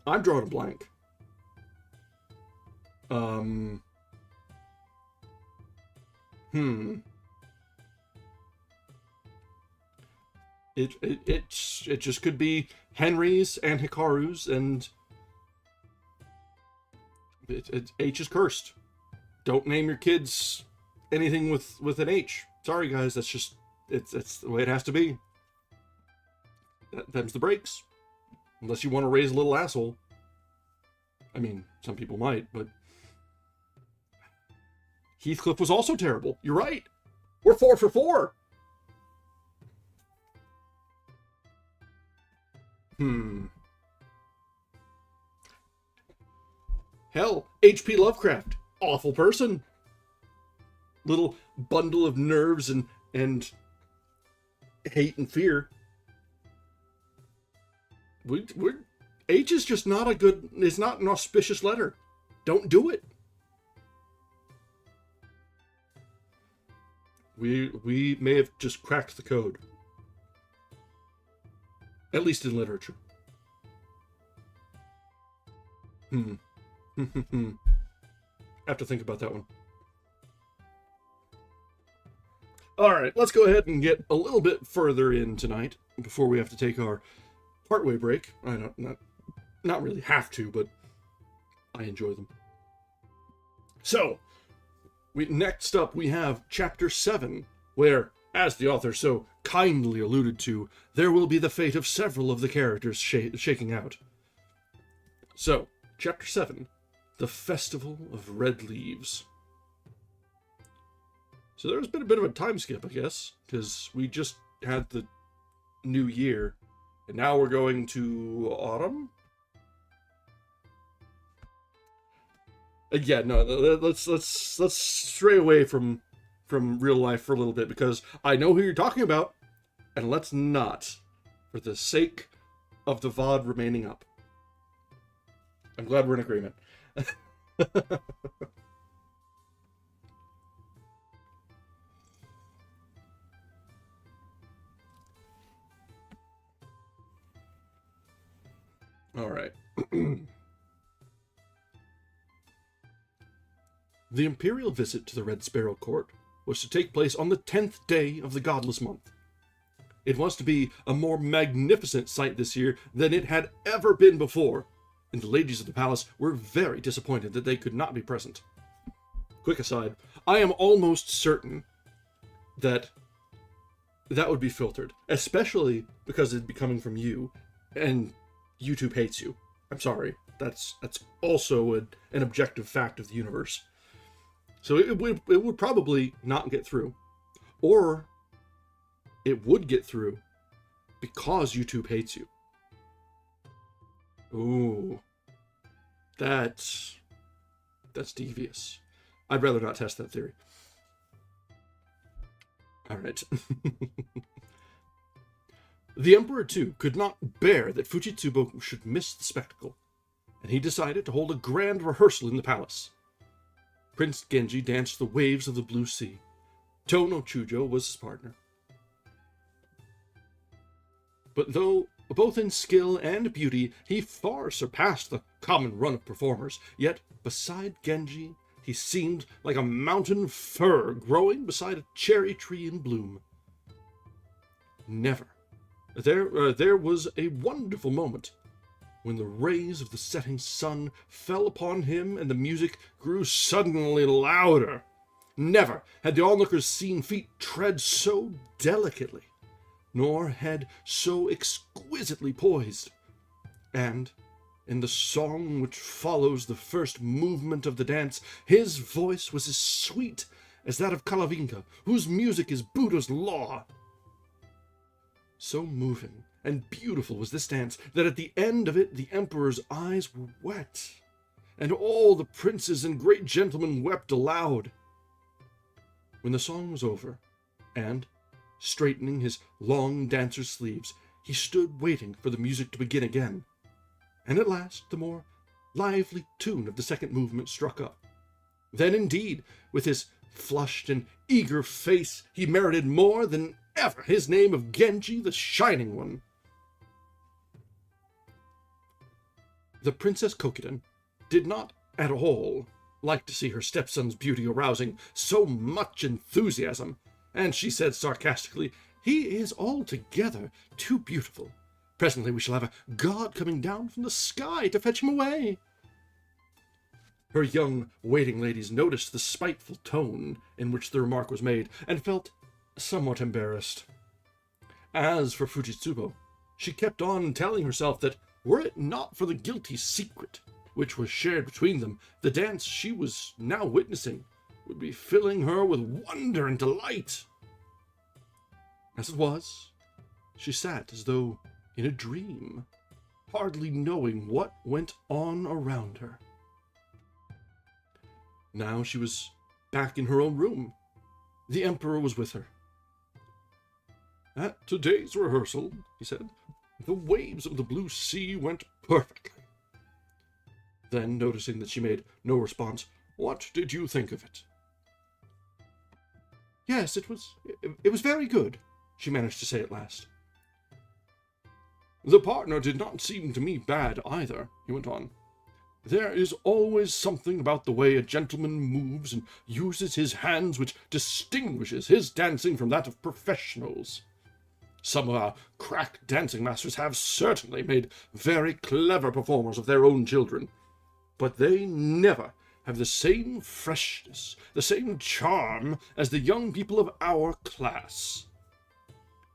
I'm drawing a blank. It just could be Henry's and Hikaru's, and H is cursed. Don't name your kids anything with an H. Sorry guys, that's just it's the way it has to be. Them's the breaks. Unless you want to raise a little asshole. I mean, some people might, but Heathcliff was also terrible. You're right. We're 4 for 4. Hell, H.P. Lovecraft, awful person. Little bundle of nerves and hate and fear. H is just not it's not an auspicious letter. Don't do it. We may have just cracked the code. At least in literature. Have to think about that one. Alright, let's go ahead and get a little bit further in tonight before we have to take our partway break. I don't not really have to, but I enjoy them. So, next up we have Chapter 7, where, as the author so kindly alluded to, there will be the fate of several of the characters shaking out. So, Chapter 7, The Festival of Red Leaves. So there's been a bit of a time skip, I guess, because we just had the new year, and now we're going to autumn? Yeah, no, let's stray away from real life for a little bit, because I know who you're talking about, and let's not, for the sake of the VOD remaining up. I'm glad we're in agreement. All right. The imperial visit to the Red Sparrow Court was to take place on the 10th day of the godless month. It was to be a more magnificent sight this year than it had ever been before, and the ladies of the palace were very disappointed that they could not be present. Quick aside, I am almost certain that would be filtered, especially because it'd be coming from you, and YouTube hates you. I'm sorry. That's also an objective fact of the universe. So it would probably not get through. Or it would get through because YouTube hates you. Ooh. That's devious. I'd rather not test that theory. Alright. The Emperor, too, could not bear that Fujitsubo should miss the spectacle, and he decided to hold a grand rehearsal in the palace. Prince Genji danced the waves of the blue sea. Tono Chujo was his partner. But though both in skill and beauty he far surpassed the common run of performers, yet beside Genji he seemed like a mountain fir growing beside a cherry tree in bloom. Never. There was a wonderful moment when the rays of the setting sun fell upon him and the music grew suddenly louder. Never had the onlookers seen feet tread so delicately, nor head so exquisitely poised. And in the song which follows the first movement of the dance, his voice was as sweet as that of Kalavinka, whose music is Buddha's law. So moving and beautiful was this dance that at the end of it the emperor's eyes were wet, and all the princes and great gentlemen wept aloud. When the song was over, and, straightening his long dancer's sleeves, he stood waiting for the music to begin again, and at last the more lively tune of the second movement struck up. Then indeed, with his flushed and eager face, he merited more than ever his name of Genji the Shining One. The Princess Kokoden did not at all like to see her stepson's beauty arousing so much enthusiasm, and she said sarcastically, "He is altogether too beautiful. Presently we shall have a god coming down from the sky to fetch him away." Her young waiting ladies noticed the spiteful tone in which the remark was made, and felt somewhat embarrassed. As for Fujitsubo, she kept on telling herself that were it not for the guilty secret which was shared between them, the dance she was now witnessing would be filling her with wonder and delight. As it was, she sat as though in a dream, hardly knowing what went on around her. Now she was back in her own room. The Emperor was with her. "At today's rehearsal," he said, "the waves of the blue sea went perfectly." Then, noticing that she made no response, "What did you think of it?" "Yes, it was very good," she managed to say at last. "The partner did not seem to me bad either," he went on. "There is always something about the way a gentleman moves and uses his hands which distinguishes his dancing from that of professionals. Some of our crack dancing masters have certainly made very clever performers of their own children, but they never have the same freshness, the same charm as the young people of our class.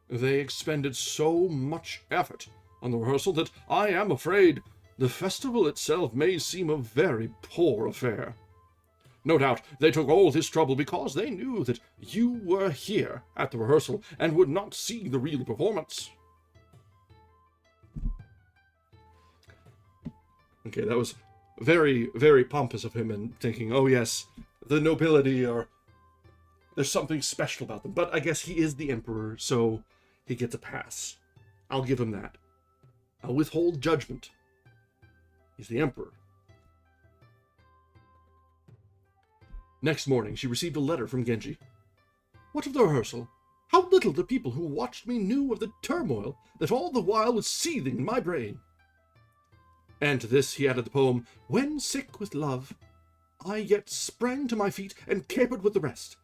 They expended so much effort on the rehearsal that I am afraid the festival itself may seem a very poor affair. No doubt they took all this trouble because they knew that you were here at the rehearsal and would not see the real performance." Okay, that was very, very pompous of him, and thinking, oh yes, the nobility there's something special about them. But I guess he is the emperor, so he gets a pass. I'll give him that. I'll withhold judgment. He's the emperor. Next morning, she received a letter from Genji. "What of the rehearsal? How little the people who watched me knew of the turmoil that all the while was seething in my brain." And to this he added the poem, "When sick with love, I yet sprang to my feet and capered with the rest.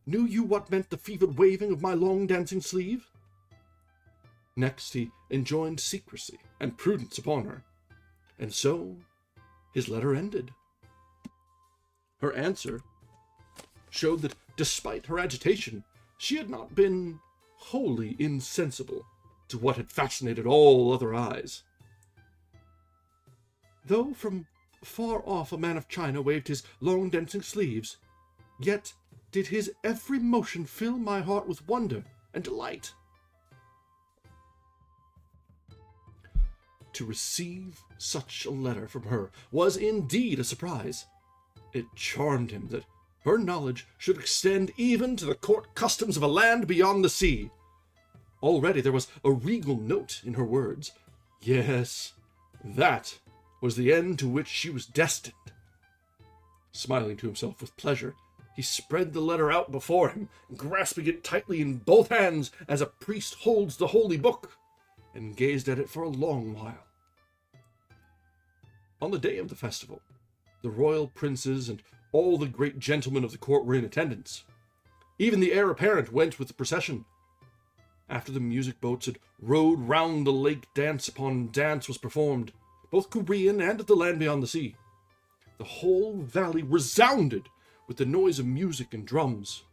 Knew you what meant the fevered waving of my long dancing sleeve?" Next he enjoined secrecy and prudence upon her, and so his letter ended. Her answer showed that, despite her agitation, she had not been wholly insensible to what had fascinated all other eyes. "Though from far off a man of China waved his long dancing sleeves, yet did his every motion fill my heart with wonder and delight." To receive such a letter from her was indeed a surprise. It charmed him that her knowledge should extend even to the court customs of a land beyond the sea. Already there was a regal note in her words. Yes, that was the end to which she was destined. Smiling to himself with pleasure, he spread the letter out before him, grasping it tightly in both hands as a priest holds the holy book, and gazed at it for a long while. On the day of the festival, the royal princes and all the great gentlemen of the court were in attendance. Even the heir apparent went with the procession. After the music boats had rowed round the lake, dance upon dance was performed, both Korean and at the land beyond the sea. The whole valley resounded with the noise of music and drums.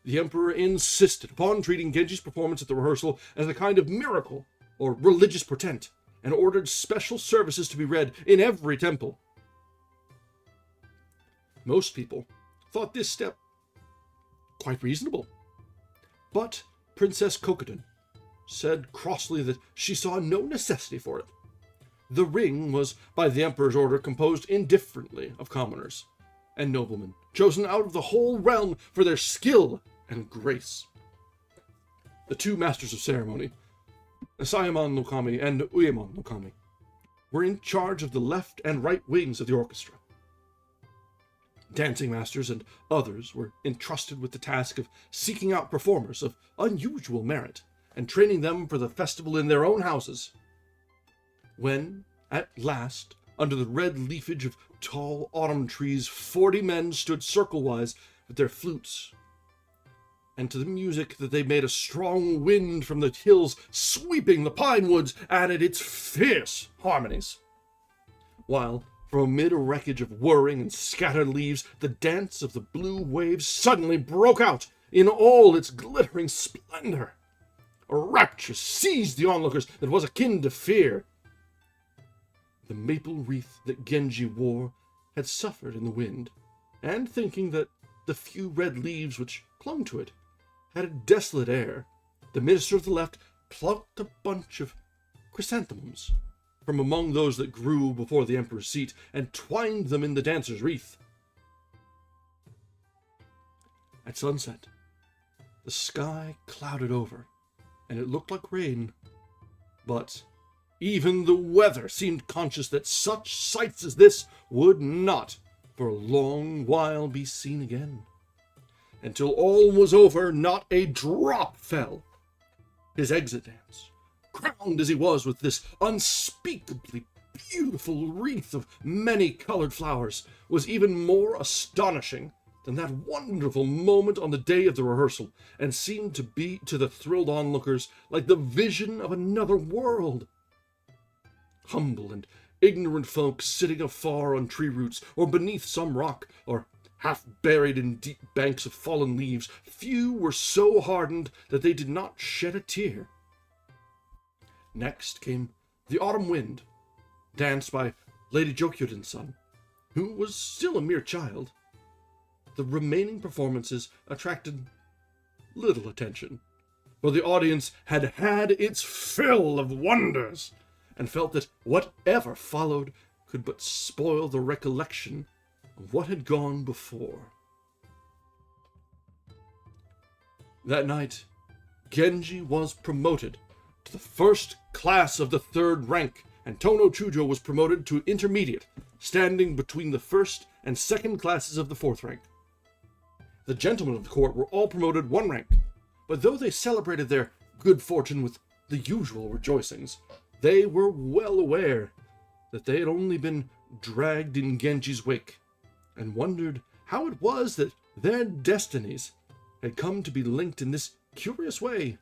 The emperor insisted upon treating Genji's performance at the rehearsal as a kind of miracle or religious portent, and ordered special services to be read in every temple. Most people thought this step quite reasonable. But Princess Kokoden said crossly that she saw no necessity for it. The ring was by the emperor's order composed indifferently of commoners and noblemen, chosen out of the whole realm for their skill and grace. The two masters of ceremony, Sayamon no Kami and Uemon no Kami, were in charge of the left and right wings of the orchestra. Dancing masters and others were entrusted with the task of seeking out performers of unusual merit and training them for the festival in their own houses. When, at last, under the red leafage of tall autumn trees, 40 men stood circle-wise with their flutes, and to the music that they made a strong wind from the hills sweeping the pine woods added its fierce harmonies, while from amid a wreckage of whirring and scattered leaves, the dance of the blue waves suddenly broke out in all its glittering splendor. A rapture seized the onlookers that was akin to fear. The maple wreath that Genji wore had suffered in the wind, and thinking that the few red leaves which clung to it had a desolate air, the minister of the left plucked a bunch of chrysanthemums from among those that grew before the emperor's seat, and twined them in the dancer's wreath. At sunset, the sky clouded over, and it looked like rain. But even the weather seemed conscious that such sights as this would not, for a long while, be seen again. Until all was over, not a drop fell. His exit dance, crowned as he was with this unspeakably beautiful wreath of many-colored flowers, was even more astonishing than that wonderful moment on the day of the rehearsal, and seemed to be, to the thrilled onlookers, like the vision of another world. Humble and ignorant folk sitting afar on tree roots, or beneath some rock, or half buried in deep banks of fallen leaves, few were so hardened that they did not shed a tear. Next came the Autumn Wind, danced by Lady Jokyuden's son, who was still a mere child. The remaining performances attracted little attention, for the audience had had its fill of wonders, and felt that whatever followed could but spoil the recollection of what had gone before. That night, Genji was promoted to the first class of the third rank, and Tono Chujo was promoted to intermediate, standing between the first and second classes of the fourth rank. The gentlemen of the court were all promoted one rank, but though they celebrated their good fortune with the usual rejoicings, they were well aware that they had only been dragged in Genji's wake, and wondered how it was that their destinies had come to be linked in this curious way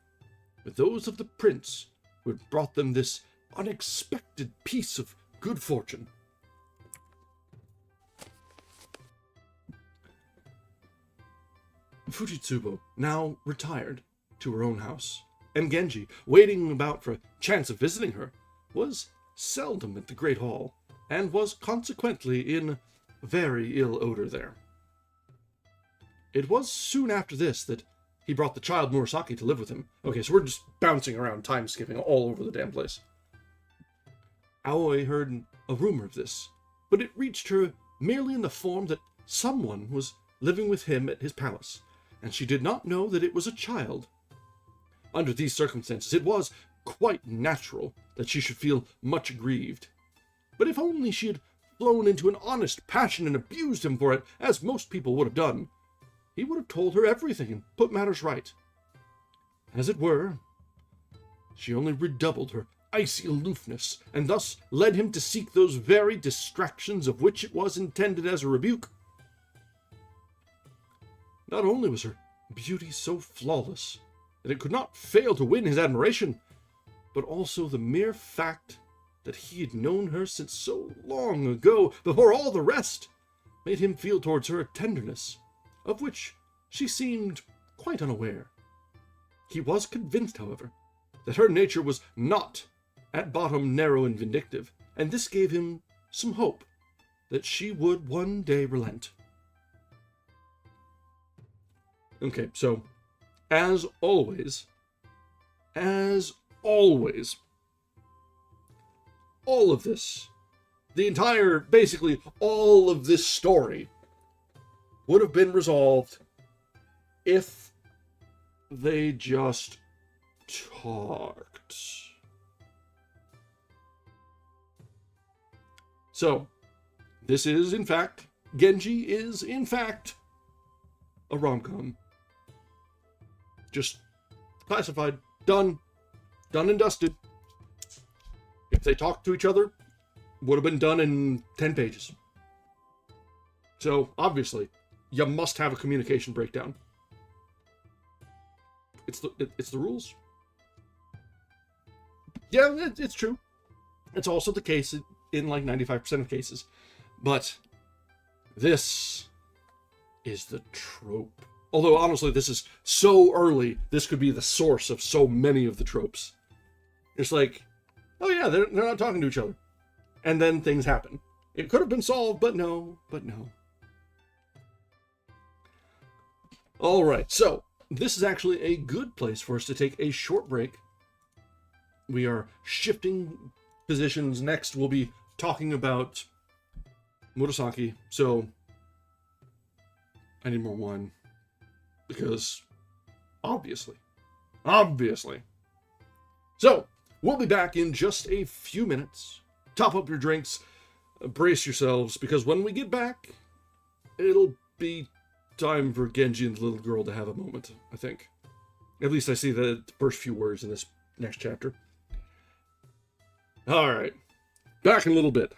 with those of the prince who had brought them this unexpected piece of good fortune. Fujitsubo now retired to her own house, and Genji, waiting about for a chance of visiting her, was seldom at the great hall, and was consequently in very ill odor there. It was soon after this that he brought the child Murasaki to live with him. Okay, so we're just bouncing around, time-skipping all over the damn place. Aoi heard a rumor of this, but it reached her merely in the form that someone was living with him at his palace, and she did not know that it was a child. Under these circumstances, it was quite natural that she should feel much grieved. But if only she had flown into an honest passion and abused him for it, as most people would have done, he would have told her everything and put matters right. As it were, she only redoubled her icy aloofness, and thus led him to seek those very distractions of which it was intended as a rebuke. Not only was her beauty so flawless that it could not fail to win his admiration, but also the mere fact that he had known her since so long ago, before all the rest, made him feel towards her a tenderness, of which she seemed quite unaware. He was convinced, however, that her nature was not, at bottom, narrow and vindictive, and this gave him some hope that she would one day relent. Okay, so, as always, as always, all of this, basically all of this story would have been resolved if they just talked. So, this is, in fact, Genji is, in fact, a rom-com. Just classified, done and dusted. If they talked to each other, would have been done in 10 pages. So, obviously, you must have a communication breakdown. It's the rules. Yeah, it's true. It's also the case in like 95% of cases. But this is the trope. Although, honestly, this is so early, this could be the source of so many of the tropes. It's like, oh yeah, they're not talking to each other. And then things happen. It could have been solved, but no. Alright, so, this is actually a good place for us to take a short break. We are shifting positions. Next, we'll be talking about Murasaki. So, I need more wine. Because, obviously. So, we'll be back in just a few minutes. Top up your drinks, brace yourselves, because when we get back, it'll be time for Genji and the little girl to have a moment, I think. At least I see the first few words in this next chapter. Alright, back in a little bit.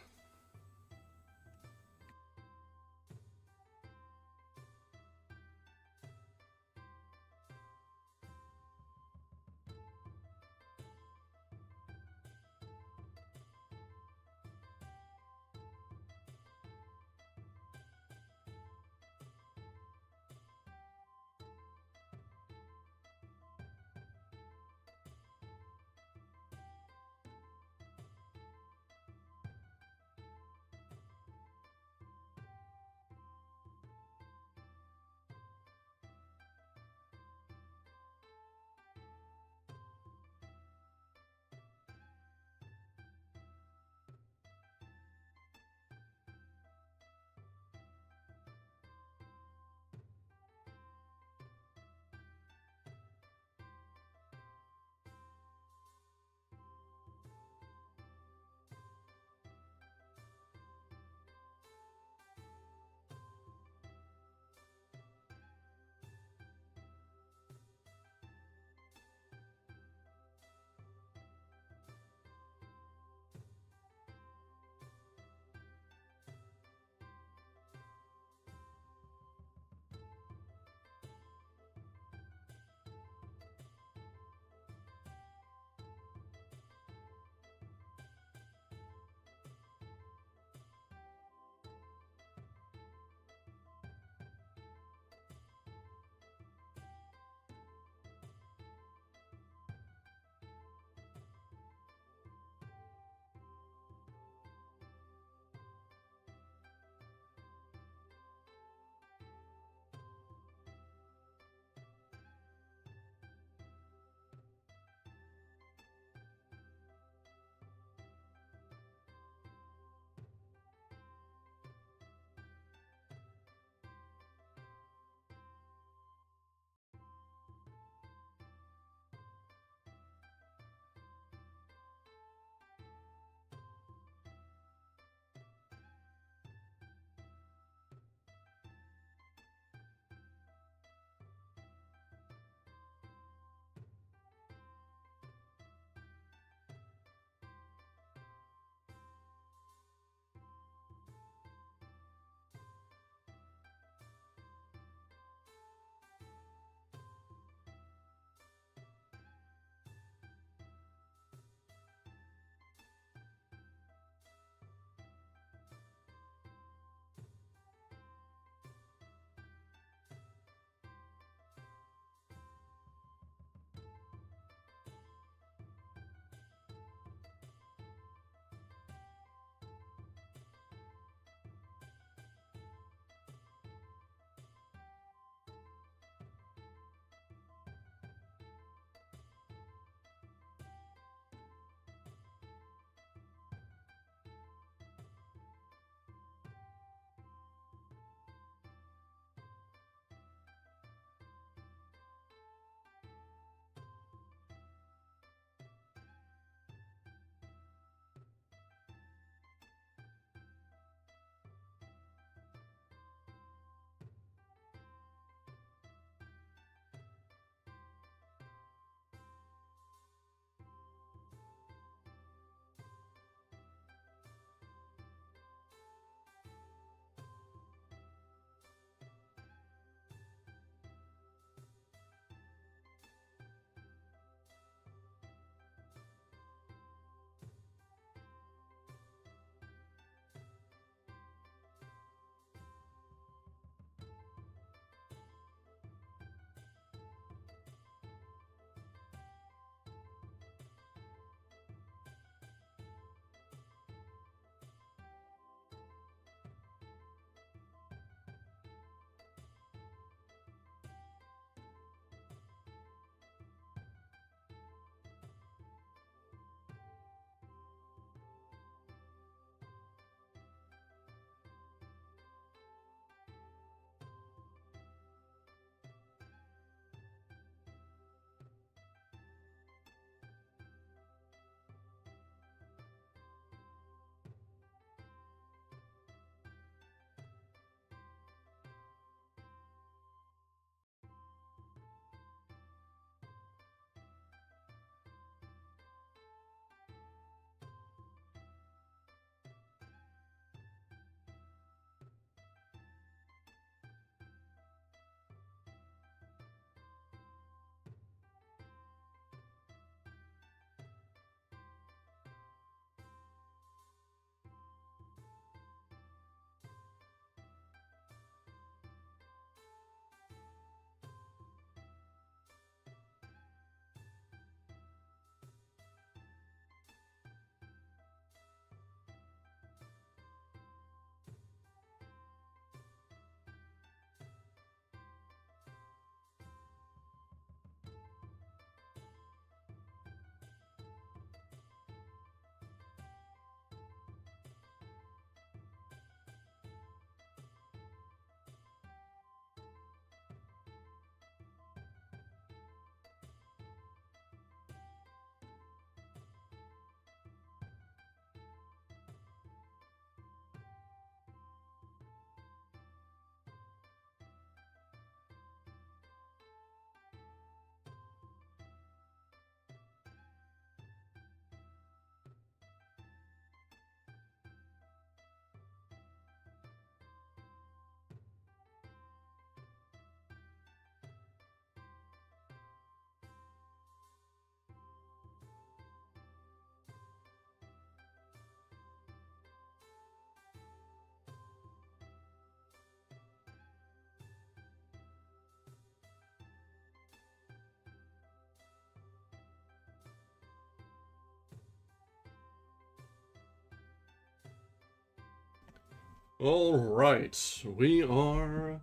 All right, we are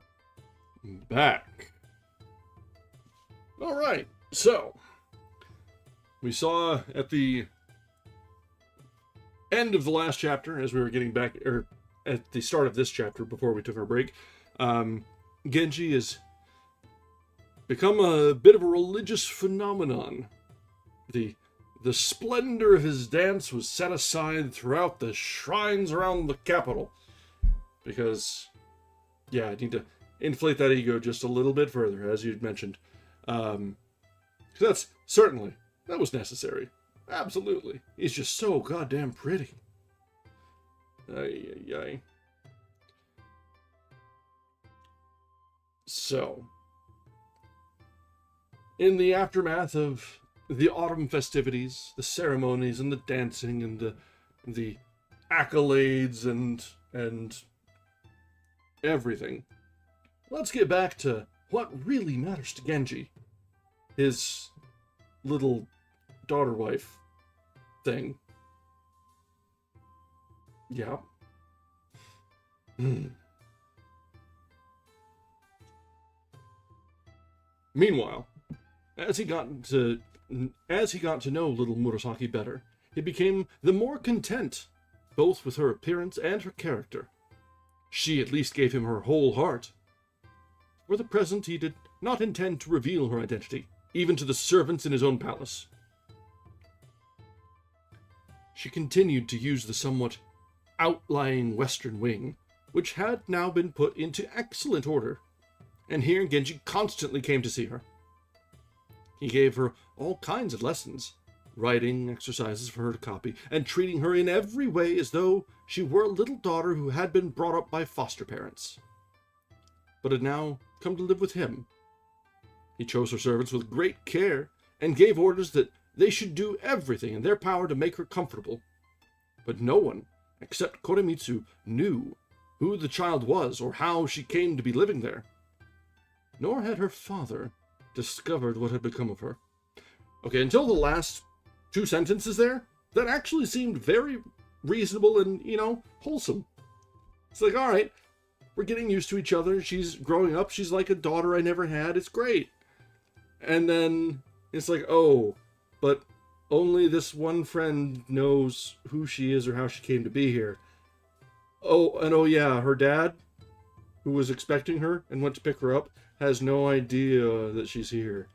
back. All right, so we saw at the end of the last chapter, as we were getting back, or at the start of this chapter before we took our break, Genji has become a bit of a religious phenomenon. The splendor of his dance was set aside throughout the shrines around the capital. Because, yeah, I need to inflate that ego just a little bit further, as you'd mentioned. That was necessary. Absolutely. He's just so goddamn pretty. Ay, ay, ay. So, in the aftermath of the autumn festivities, the ceremonies and the dancing and the accolades and everything, let's get back to what really matters to Genji. His little daughter wife thing. Yeah. Meanwhile, as he got to know little Murasaki better, he became the more content, both with her appearance and her character. She at least gave him her whole heart. For the present, he did not intend to reveal her identity, even to the servants in his own palace. She continued to use the somewhat outlying western wing, which had now been put into excellent order, and here Genji constantly came to see her. He gave her all kinds of lessons, writing exercises for her to copy, and treating her in every way as though she were a little daughter who had been brought up by foster parents, but had now come to live with him. He chose her servants with great care, and gave orders that they should do everything in their power to make her comfortable. But no one, except Koremitsu, knew who the child was or how she came to be living there. Nor had her father discovered what had become of her. Okay, until the last two sentences there, that actually seemed very reasonable and, wholesome. It's like, all right, we're getting used to each other. She's growing up. She's like a daughter I never had. It's great. And then it's like, oh, but only this one friend knows who she is or how she came to be here. Oh, and oh yeah, her dad, who was expecting her and went to pick her up, has no idea that she's here.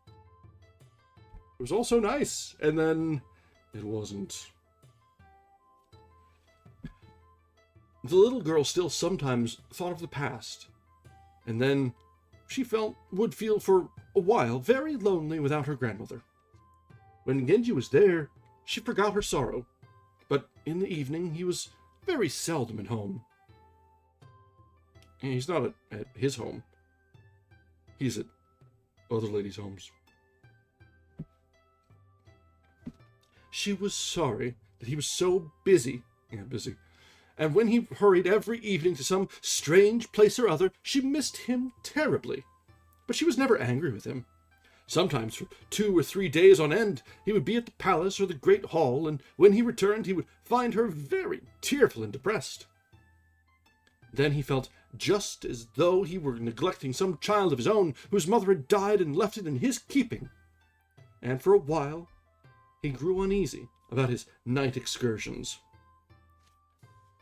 It was all so nice, and then it wasn't. The little girl still sometimes thought of the past, and then she would feel for a while very lonely without her grandmother. When Genji was there, she forgot her sorrow, but in the evening he was very seldom at home. And he's not at his home. He's at other ladies' homes. She was sorry that he was so busy. And when he hurried every evening to some strange place or other, she missed him terribly. But she was never angry with him. Sometimes for 2 or 3 days on end, he would be at the palace or the great hall, and when he returned, he would find her very tearful and depressed. Then he felt just as though he were neglecting some child of his own whose mother had died and left it in his keeping. And for a while, he grew uneasy about his night excursions.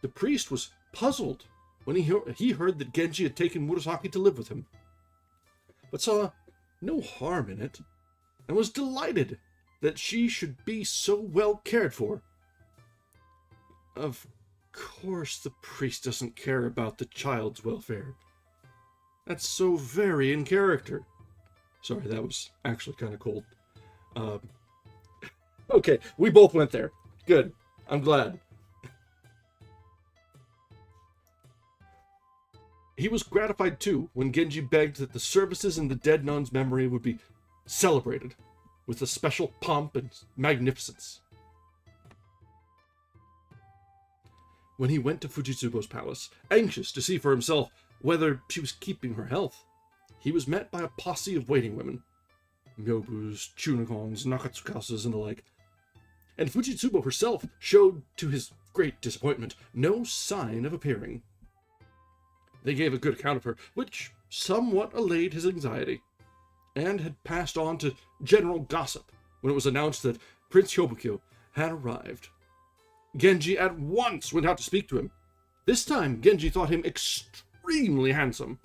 The priest was puzzled when he heard that Genji had taken Murasaki to live with him, but saw no harm in it, and was delighted that she should be so well cared for. Of course the priest doesn't care about the child's welfare. That's so very in character. Sorry, that was actually kind of cold. Okay, we both went there. Good. I'm glad. He was gratified, too, when Genji begged that the services in the dead nun's memory would be celebrated with a special pomp and magnificence. When he went to Fujitsubo's palace, anxious to see for himself whether she was keeping her health, he was met by a posse of waiting women, Myobus, Chunagons, Nakatsukasas, and the like. and Fujitsubo herself showed, to his great disappointment, no sign of appearing. They gave a good account of her, which somewhat allayed his anxiety, and had passed on to general gossip when it was announced that Prince Hyobukyo had arrived. Genji at once went out to speak to him. This time, Genji thought him extremely handsome,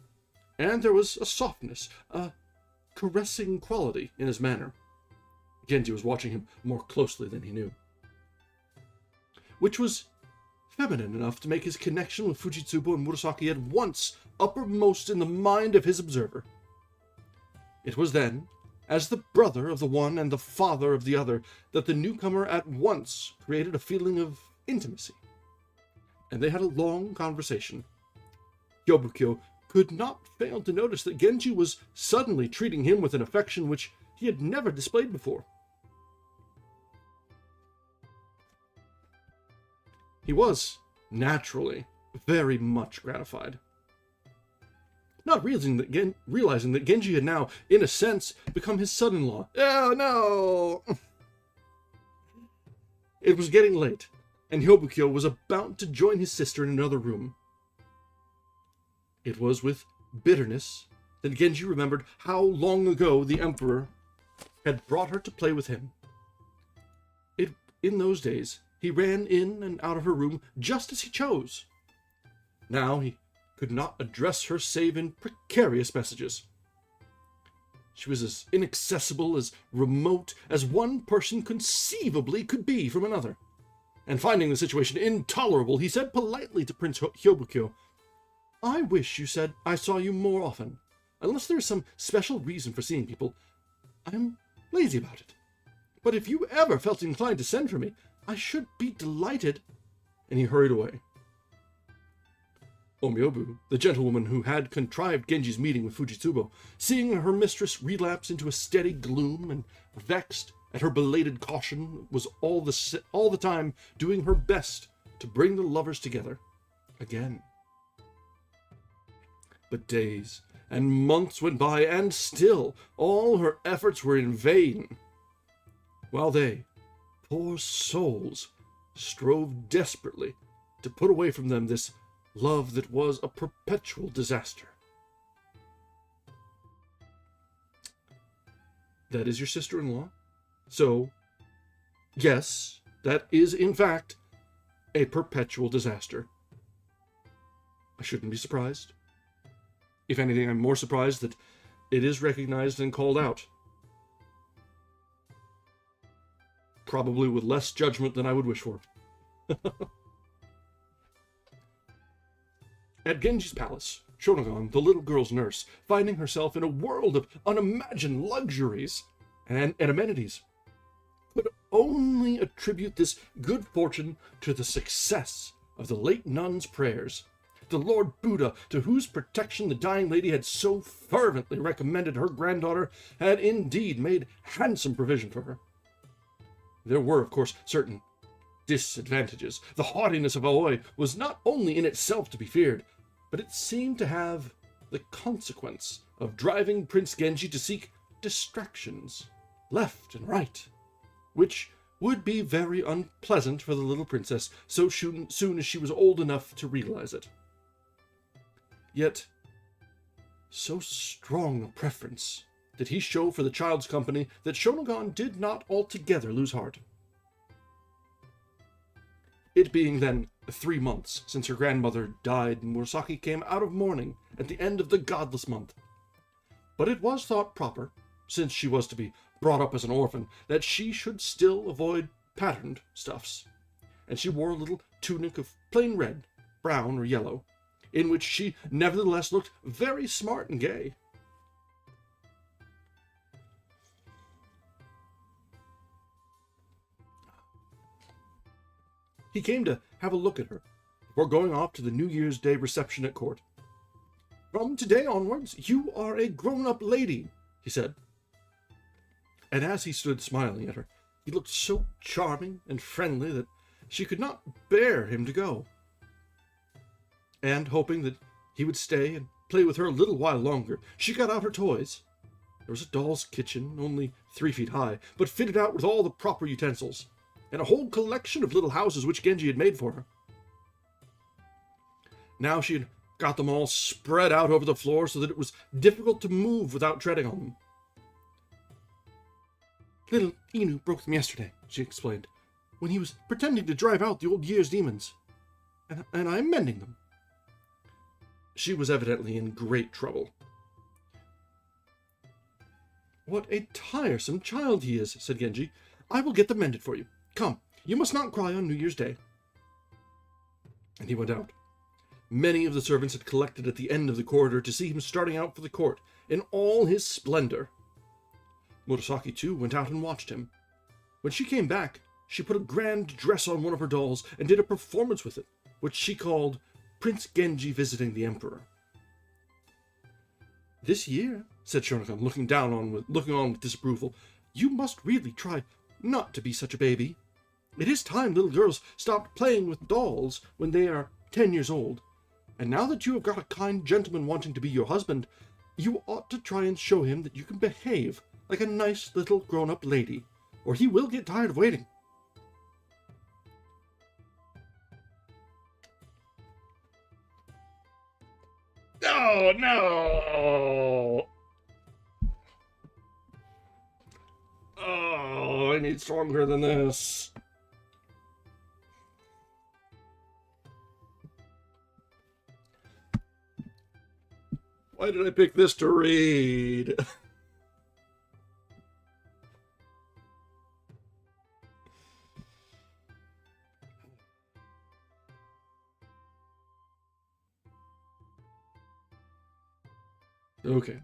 and there was a softness, a caressing quality in his manner. Genji was watching him more closely than he knew, which was feminine enough to make his connection with Fujitsubo and Murasaki at once uppermost in the mind of his observer. It was then, as the brother of the one and the father of the other, that the newcomer at once created a feeling of intimacy, and they had a long conversation. Hyobukyo could not fail to notice that Genji was suddenly treating him with an affection which he had never displayed before. He was, naturally, very much gratified. Not realizing that Genji had now, in a sense, become his son-in-law. Oh no! It was getting late, and Hyobukyo was about to join his sister in another room. It was with bitterness that Genji remembered how long ago the Emperor had brought her to play with him. In those days, he ran in and out of her room just as he chose. Now he could not address her save in precarious messages. She was as inaccessible, as remote, as one person conceivably could be from another. And finding the situation intolerable, he said politely to Prince Hyobukyo, "I wish you said I saw you more often. Unless there is some special reason for seeing people, I'm lazy about it. But if you ever felt inclined to send for me, I should be delighted." And he hurried away. Omyobu, the gentlewoman who had contrived Genji's meeting with Fujitsubo, seeing her mistress relapse into a steady gloom and vexed at her belated caution, was all the time doing her best to bring the lovers together again. But days and months went by, and still all her efforts were in vain, while they, poor souls, strove desperately to put away from them this love that was a perpetual disaster. That is your sister-in-law? So, yes, that is in fact a perpetual disaster. I shouldn't be surprised. If anything, I'm more surprised that it is recognized and called out. Probably with less judgment than I would wish for. At Genji's palace, Shonagon, the little girl's nurse, finding herself in a world of unimagined luxuries and amenities, could only attribute this good fortune to the success of the late nun's prayers. The Lord Buddha, to whose protection the dying lady had so fervently recommended her granddaughter, had indeed made handsome provision for her. There were, of course, certain disadvantages. The haughtiness of Aoi was not only in itself to be feared, but it seemed to have the consequence of driving Prince Genji to seek distractions left and right, which would be very unpleasant for the little princess so soon as she was old enough to realize it. Yet, so strong a preference did he show for the child's company that Shonagon did not altogether lose heart. It being then 3 months since her grandmother died, Murasaki came out of mourning at the end of the godless month. But it was thought proper, since she was to be brought up as an orphan, that she should still avoid patterned stuffs, and she wore a little tunic of plain red, brown, or yellow, in which she nevertheless looked very smart and gay. He came to have a look at her before going off to the New Year's Day reception at court. "From today onwards, you are a grown-up lady," he said. And as he stood smiling at her, he looked so charming and friendly that she could not bear him to go. And hoping that he would stay and play with her a little while longer, she got out her toys. There was a doll's kitchen, only 3 feet high, but fitted out with all the proper utensils. and a whole collection of little houses which Genji had made for her. Now she had got them all spread out over the floor so that it was difficult to move without treading on them. Little Inu broke them yesterday, she explained, when he was pretending to drive out the old year's demons. And I'm mending them. She was evidently in great trouble. What a tiresome child he is, said Genji. I will get them mended for you. Come, you must not cry on New Year's Day. And he went out. Many of the servants had collected at the end of the corridor to see him starting out for the court in all his splendor. Murasaki, too, went out and watched him. When she came back, she put a grand dress on one of her dolls and did a performance with it, which she called Prince Genji Visiting the Emperor. This year, said Shonokan, looking on with disapproval, you must really try not to be such a baby. It is time little girls stopped playing with dolls when they are 10 years old. And now that you have got a kind gentleman wanting to be your husband, you ought to try and show him that you can behave like a nice little grown-up lady, or he will get tired of waiting. Oh, no! Oh, I need stronger than this. Why did I pick this to read? Okay.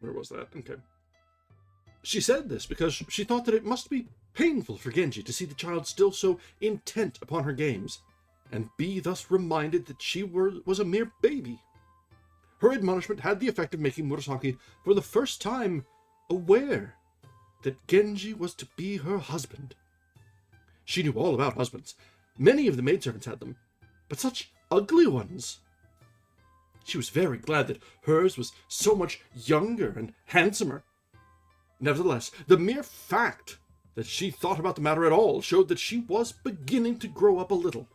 Where was that? Okay. She said this because she thought that it must be painful for Genji to see the child still so intent upon her games, and be thus reminded that she was a mere baby. Her admonishment had the effect of making Murasaki, for the first time, aware that Genji was to be her husband. She knew all about husbands. Many of the maidservants had them, but such ugly ones. She was very glad that hers was so much younger and handsomer. Nevertheless, the mere fact that she thought about the matter at all showed that she was beginning to grow up a little.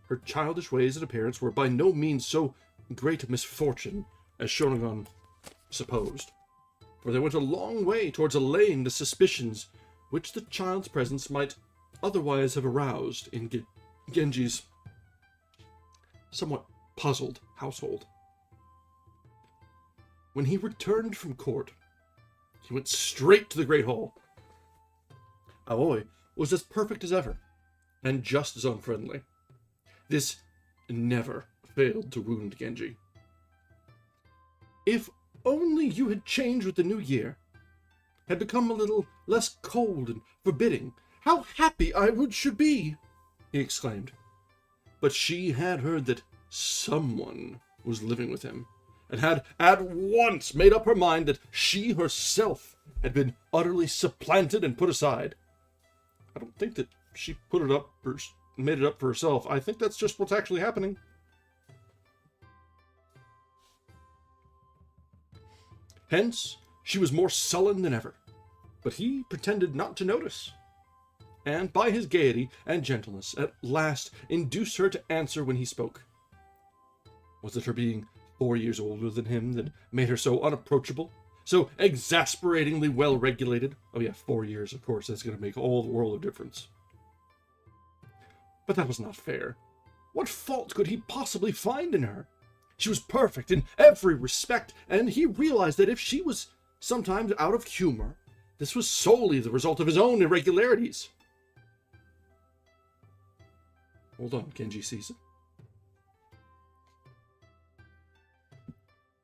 Her childish ways and appearance were by no means so great a misfortune as Shonagon supposed, for they went a long way towards allaying the suspicions which the child's presence might otherwise have aroused in Genji's somewhat puzzled household. When he returned from court, he went straight to the Great Hall. Aoi was as perfect as ever, and just as unfriendly. This never failed to wound Genji. If only you had changed with the new year, had become a little less cold and forbidding, how happy I should be, he exclaimed. But she had heard that someone was living with him, and had at once made up her mind that she herself had been utterly supplanted and put aside. I don't think that she put it up or made it up for herself. I think that's just what's actually happening. Hence, she was more sullen than ever, but he pretended not to notice, and by his gaiety and gentleness at last induced her to answer when he spoke. Was it her being 4 years older than him that made her so unapproachable, so exasperatingly well-regulated? Oh yeah, 4 years, of course, that's going to make all the world of difference. But that was not fair. What fault could he possibly find in her? She was perfect in every respect, and he realized that if she was sometimes out of humor, this was solely the result of his own irregularities. Hold on, Genji sees it.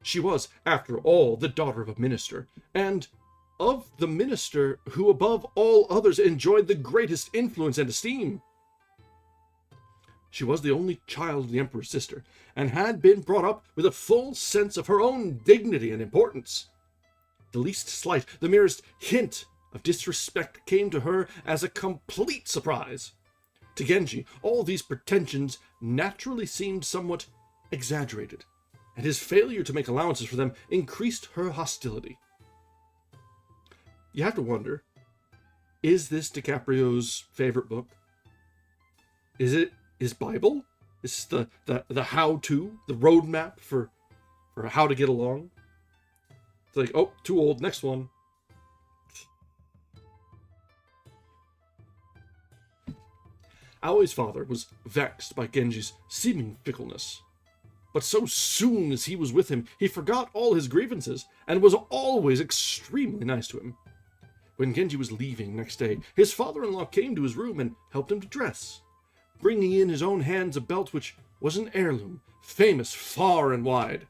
She was, after all, the daughter of a minister, and of the minister who above all others enjoyed the greatest influence and esteem. She was the only child of the Emperor's sister, and had been brought up with a full sense of her own dignity and importance. The least slight, the merest hint of disrespect came to her as a complete surprise. To Genji, all these pretensions naturally seemed somewhat exaggerated, and his failure to make allowances for them increased her hostility. You have to wonder, is this DiCaprio's favorite book? Is it his Bible? Is this the how-to, the roadmap for how to get along? It's like, oh, too old, next one. Aoi's father was vexed by Genji's seeming fickleness. But so soon as he was with him, he forgot all his grievances, and was always extremely nice to him. When Genji was leaving next day, his father-in-law came to his room and helped him to dress, bringing in his own hands a belt which was an heirloom, famous far and wide.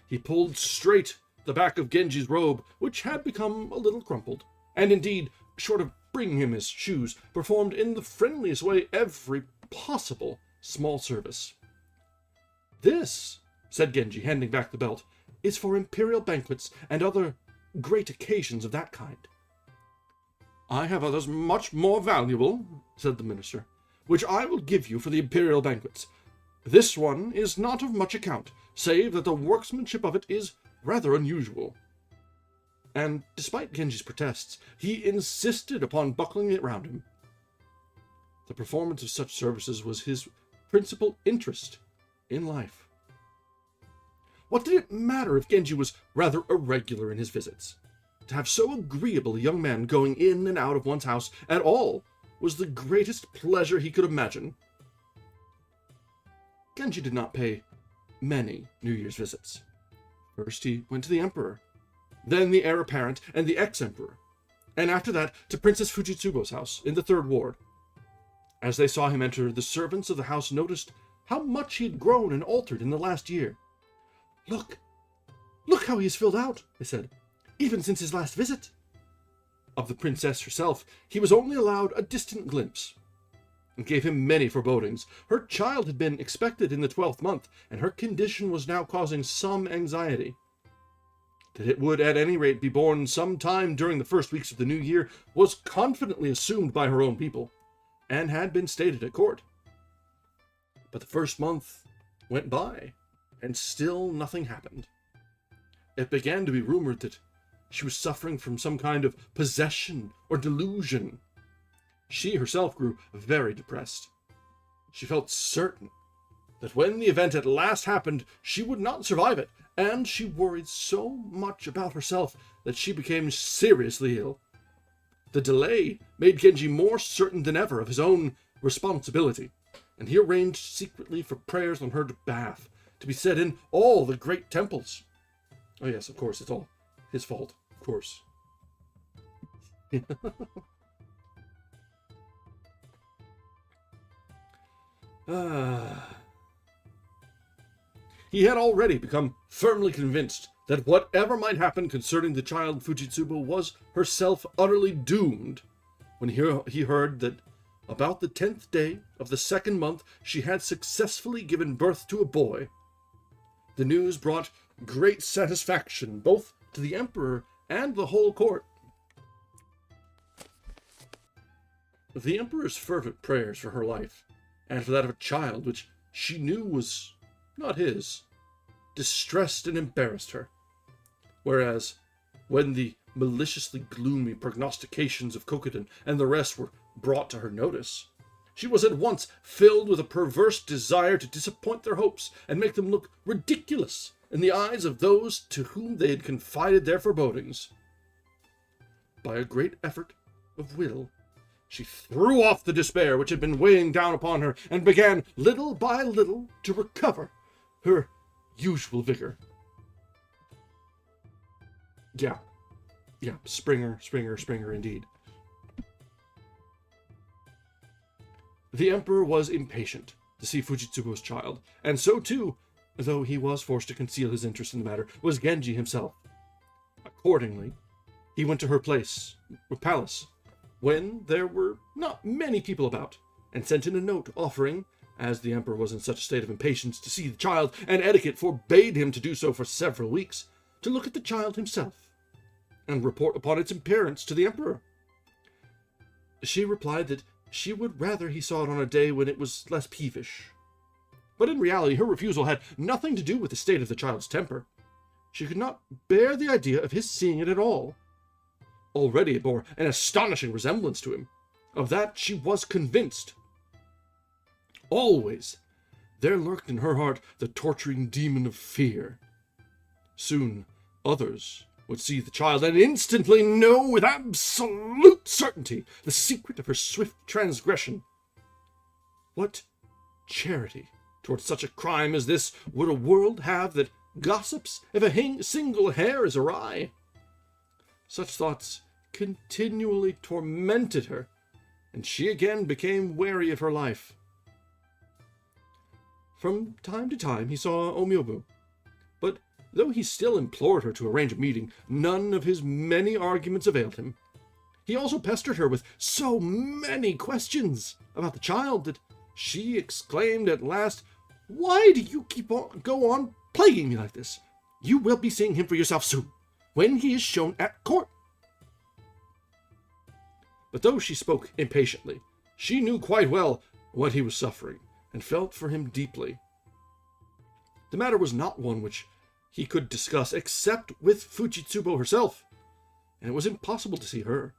He pulled straight the back of Genji's robe, which had become a little crumpled, and indeed, short of bringing him his shoes, performed in the friendliest way every possible small service. "This," said Genji, handing back the belt, "is for imperial banquets and other great occasions of that kind." "I have others much more valuable," said the minister, "which I will give you for the imperial banquets. This one is not of much account, save that the workmanship of it is rather unusual." And despite Genji's protests, he insisted upon buckling it round him. The performance of such services was his principal interest in life. What did it matter if Genji was rather irregular in his visits? To have so agreeable a young man going in and out of one's house at all was the greatest pleasure he could imagine. Genji did not pay many New Year's visits. First he went to the Emperor, then the heir apparent and the ex-Emperor, and after that to Princess Fujitsubo's house in the 3rd Ward. As they saw him enter, the servants of the house noticed how much he had grown and altered in the last year. Look how he is filled out," they said, "even since his last visit." Of the princess herself, he was only allowed a distant glimpse. It gave him many forebodings. Her child had been expected in the 12th month, and her condition was now causing some anxiety. That it would at any rate be born some time during the first weeks of the new year was confidently assumed by her own people, and had been stated at court. But the first month went by, and still nothing happened. It began to be rumored that she was suffering from some kind of possession or delusion. She herself grew very depressed. She felt certain that when the event at last happened, she would not survive it, and she worried so much about herself that she became seriously ill. The delay made Genji more certain than ever of his own responsibility, and he arranged secretly for prayers on her behalf to be said in all the great temples. Oh yes, of course, it's all his fault, of course. He had already become firmly convinced that whatever might happen concerning the child Fujitsubo was herself utterly doomed, when he heard that about the 10th day of the 2nd month she had successfully given birth to a boy. The news brought great satisfaction both to the Emperor and the whole court. The Emperor's fervent prayers for her life, and for that of a child which she knew was not his, distressed and embarrassed her. Whereas, when the maliciously gloomy prognostications of Kokiden and the rest were brought to her notice, she was at once filled with a perverse desire to disappoint their hopes and make them look ridiculous in the eyes of those to whom they had confided their forebodings. By a great effort of will, she threw off the despair which had been weighing down upon her, and began little by little to recover her usual vigor. Yeah, Springer indeed. The Emperor was impatient to see Fujitsubo's child, and so too, though he was forced to conceal his interest in the matter, was Genji himself. Accordingly, he went to her palace, when there were not many people about, and sent in a note offering, as the Emperor was in such a state of impatience to see the child, and etiquette forbade him to do so for several weeks, to look at the child himself, and report upon its appearance to the Emperor. She replied that she would rather he saw it on a day when it was less peevish. But in reality, her refusal had nothing to do with the state of the child's temper. She could not bear the idea of his seeing it at all. Already it bore an astonishing resemblance to him. Of that she was convinced. Always there lurked in her heart the torturing demon of fear. Soon others would see the child and instantly know with absolute certainty the secret of her swift transgression. What charity towards such a crime as this would a world have that gossips if a single hair is awry? Such thoughts continually tormented her, and she again became wary of her life. From time to time he saw Omyobu, but though he still implored her to arrange a meeting, none of his many arguments availed him. He also pestered her with so many questions about the child that she exclaimed at last, "Why do you go on plaguing me like this? You will be seeing him for yourself soon, when he is shown at court." But though she spoke impatiently, she knew quite well what he was suffering, and felt for him deeply. The matter was not one which he could discuss except with Fujitsubo herself, and it was impossible to see her.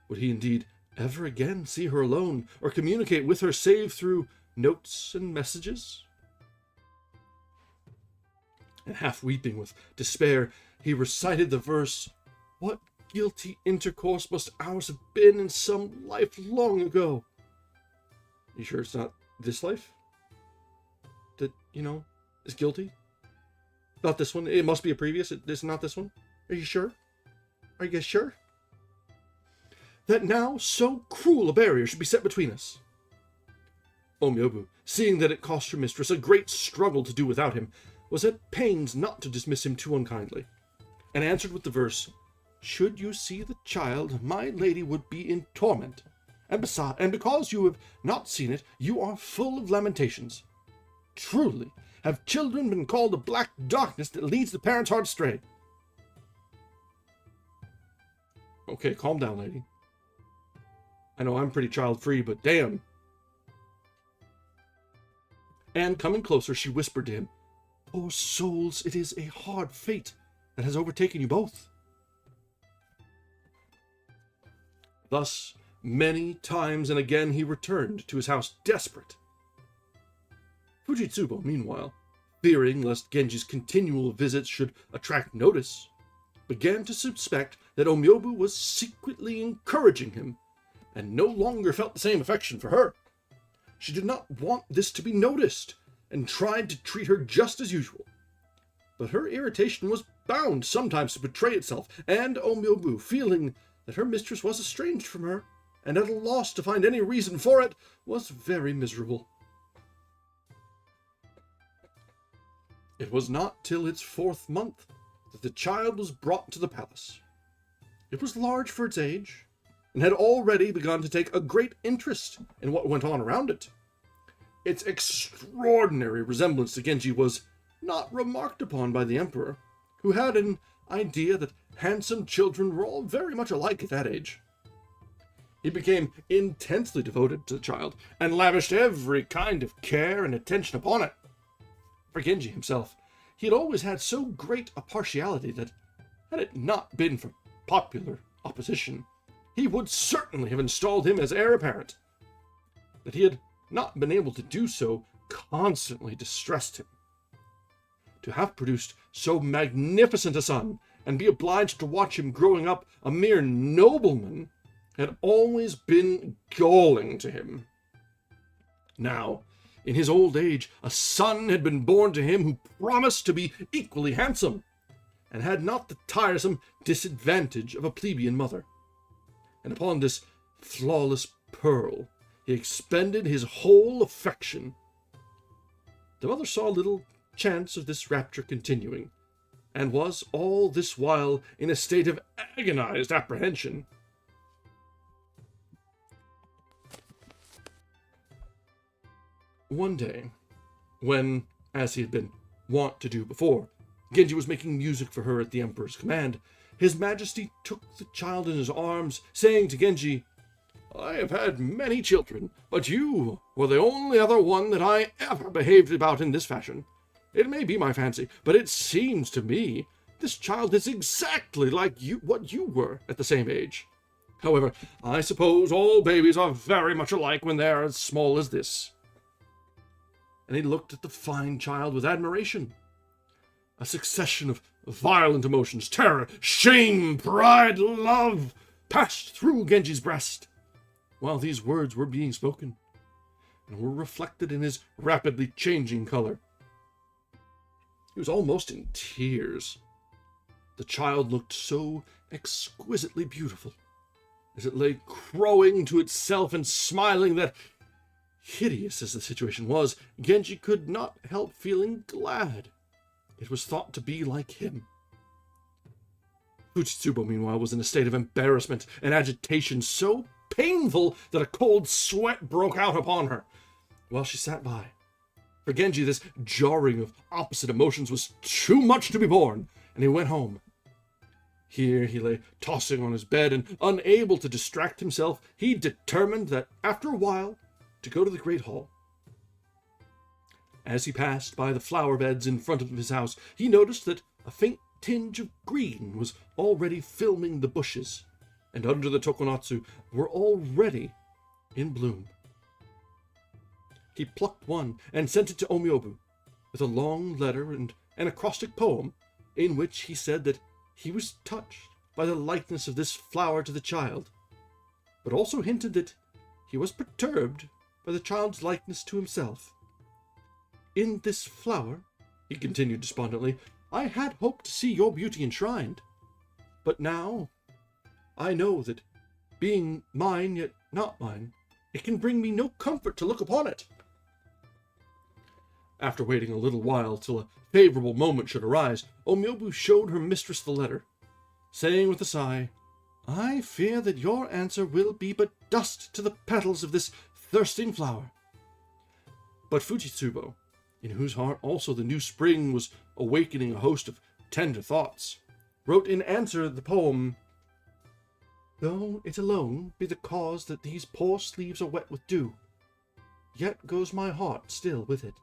Would he indeed ever again see her alone, or communicate with her save through notes and messages? And half weeping with despair, he recited the verse, "What guilty intercourse must ours have been in some life long ago?" You sure it's not this life that, is guilty? Not this one? It must be a previous. It's not this one? Are you sure? Are you sure? That now so cruel a barrier should be set between us. Omyobu, seeing that it cost her mistress a great struggle to do without him, was at pains not to dismiss him too unkindly, and answered with the verse, "Should you see the child, my lady would be in torment. And because you have not seen it, you are full of lamentations. Truly, have children been called the black darkness that leads the parent's heart astray." Okay, calm down, lady. I know I'm pretty child-free, but damn. And coming closer, she whispered to him, "Poor souls, it is a hard fate that has overtaken you both." Thus, many times and again he returned to his house desperate. Fujitsubo, meanwhile, fearing lest Genji's continual visits should attract notice, began to suspect that Omyobu was secretly encouraging him, and no longer felt the same affection for her. She did not want this to be noticed, and tried to treat her just as usual. But her irritation was bound sometimes to betray itself, and Omyobu, feeling that her mistress was estranged from her, and at a loss to find any reason for it, was very miserable. It was not till its 4th month that the child was brought to the palace. It was large for its age, and had already begun to take a great interest in what went on around it. Its extraordinary resemblance to Genji was not remarked upon by the emperor, who had an idea that handsome children were all very much alike at that age. He became intensely devoted to the child, and lavished every kind of care and attention upon it. For Genji himself, he had always had so great a partiality that, had it not been for popular opposition, he would certainly have installed him as heir apparent. That he had not been able to do so constantly distressed him. To have produced so magnificent a son, and be obliged to watch him growing up a mere nobleman, had always been galling to him. Now, in his old age, a son had been born to him who promised to be equally handsome, and had not the tiresome disadvantage of a plebeian mother. And upon this flawless pearl he expended his whole affection. The mother saw little chance of this rapture continuing, and was all this while in a state of agonized apprehension. One day, when, as he had been wont to do before, Genji was making music for her at the Emperor's command, His Majesty took the child in his arms, saying to Genji, I have had many children, but you were the only other one that I ever behaved about in this fashion. It may be my fancy, but it seems to me this child is exactly like what you were at the same age. However, I suppose all babies are very much alike when they are as small as this." And he looked at the fine child with admiration. A succession of violent emotions, terror, shame, pride, love, passed through Genji's breast while these words were being spoken, and were reflected in his rapidly changing color. He was almost in tears. The child looked so exquisitely beautiful, as it lay crowing to itself and smiling, that, hideous as the situation was, Genji could not help feeling glad. It was thought to be like him. Fujitsubo, meanwhile, was in a state of embarrassment and agitation so painful that a cold sweat broke out upon her while she sat by. For Genji, this jarring of opposite emotions was too much to be borne, and he went home. Here he lay tossing on his bed, and unable to distract himself, he determined that, after a while, to go to the great hall. As he passed by the flower beds in front of his house, he noticed that a faint tinge of green was already filming the bushes, and under the tokonatsu were already in bloom. He plucked one and sent it to Omyobu, with a long letter and an acrostic poem, in which he said that he was touched by the likeness of this flower to the child, but also hinted that he was perturbed by the child's likeness to himself. "In this flower," he continued despondently, "I had hoped to see your beauty enshrined, but now I know that, being mine yet not mine, it can bring me no comfort to look upon it." After waiting a little while till a favorable moment should arise, Omyobu showed her mistress the letter, saying with a sigh, "I fear that your answer will be but dust to the petals of this thirsting flower." But Fujitsubo, in whose heart also the new spring was awakening a host of tender thoughts, wrote in answer the poem, "Though it alone be the cause that these poor sleeves are wet with dew, yet goes my heart still with it,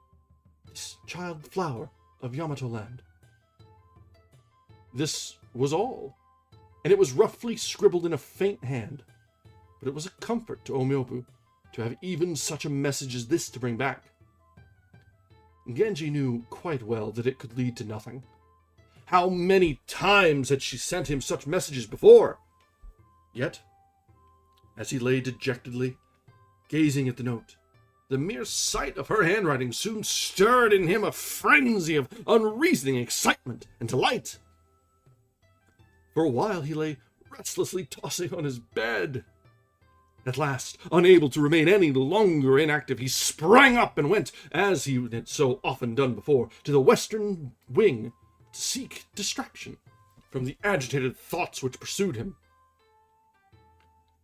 this child flower of Yamato land." This was all, and it was roughly scribbled in a faint hand, but it was a comfort to Omyobu to have even such a message as this to bring back. Genji knew quite well that it could lead to nothing. How many times had she sent him such messages before? Yet, as he lay dejectedly, gazing at the note, the mere sight of her handwriting soon stirred in him a frenzy of unreasoning excitement and delight. For a while he lay restlessly tossing on his bed. At last, unable to remain any longer inactive, he sprang up and went, as he had so often done before, to the western wing to seek distraction from the agitated thoughts which pursued him.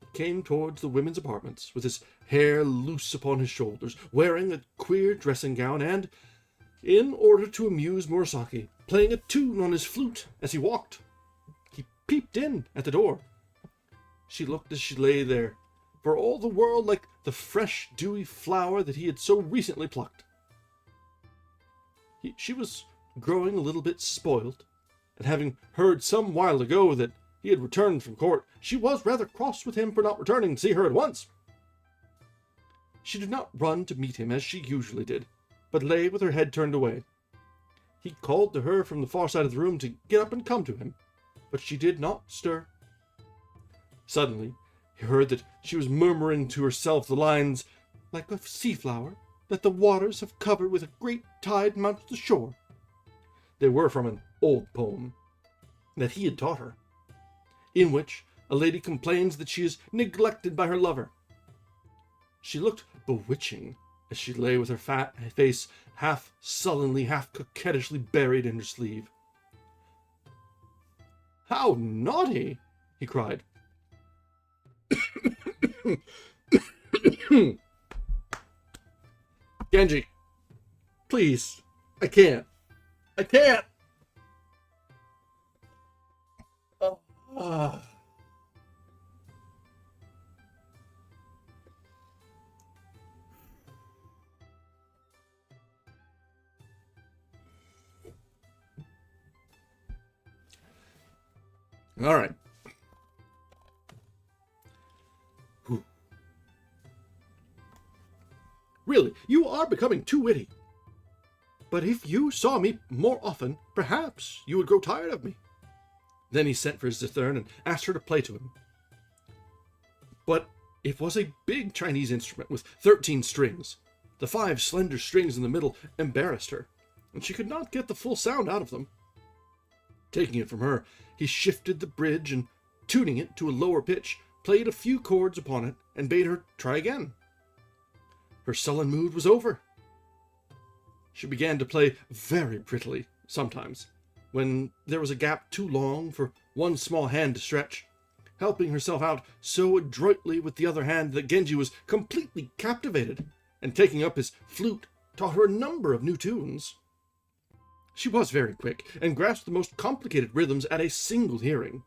He came towards the women's apartments, with his hair loose upon his shoulders, wearing a queer dressing gown, and, in order to amuse Murasaki, playing a tune on his flute as he walked. He peeped in at the door. She looked as she lay there, for all the world like the fresh, dewy flower that he had so recently plucked. She was growing a little bit spoiled, and having heard some while ago that he had returned from court, she was rather cross with him for not returning to see her at once. She did not run to meet him as she usually did, but lay with her head turned away. He called to her from the far side of the room to get up and come to him, but she did not stir. Suddenly, he heard that she was murmuring to herself the lines, "Like a sea flower that the waters have covered with a great tide mounts the shore." They were from an old poem that he had taught her, in which a lady complains that she is neglected by her lover. She looked bewitching as she lay with her fat face half sullenly, half coquettishly buried in her sleeve. "How naughty!" he cried. "Genji, please, I can't. All right. Whew. Really, you are becoming too witty. But if you saw me more often, perhaps you would grow tired of me. Then he sent for his zithern and asked her to play to him. But it was a big Chinese instrument with 13 strings. The 5 slender strings in the middle embarrassed her, and she could not get the full sound out of them. Taking it from her, he shifted the bridge and, tuning it to a lower pitch, played a few chords upon it and bade her try again. Her sullen mood was over. She began to play very prettily sometimes, when there was a gap too long for one small hand to stretch, helping herself out so adroitly with the other hand that Genji was completely captivated, and taking up his flute, taught her a number of new tunes. She was very quick, and grasped the most complicated rhythms at a single hearing.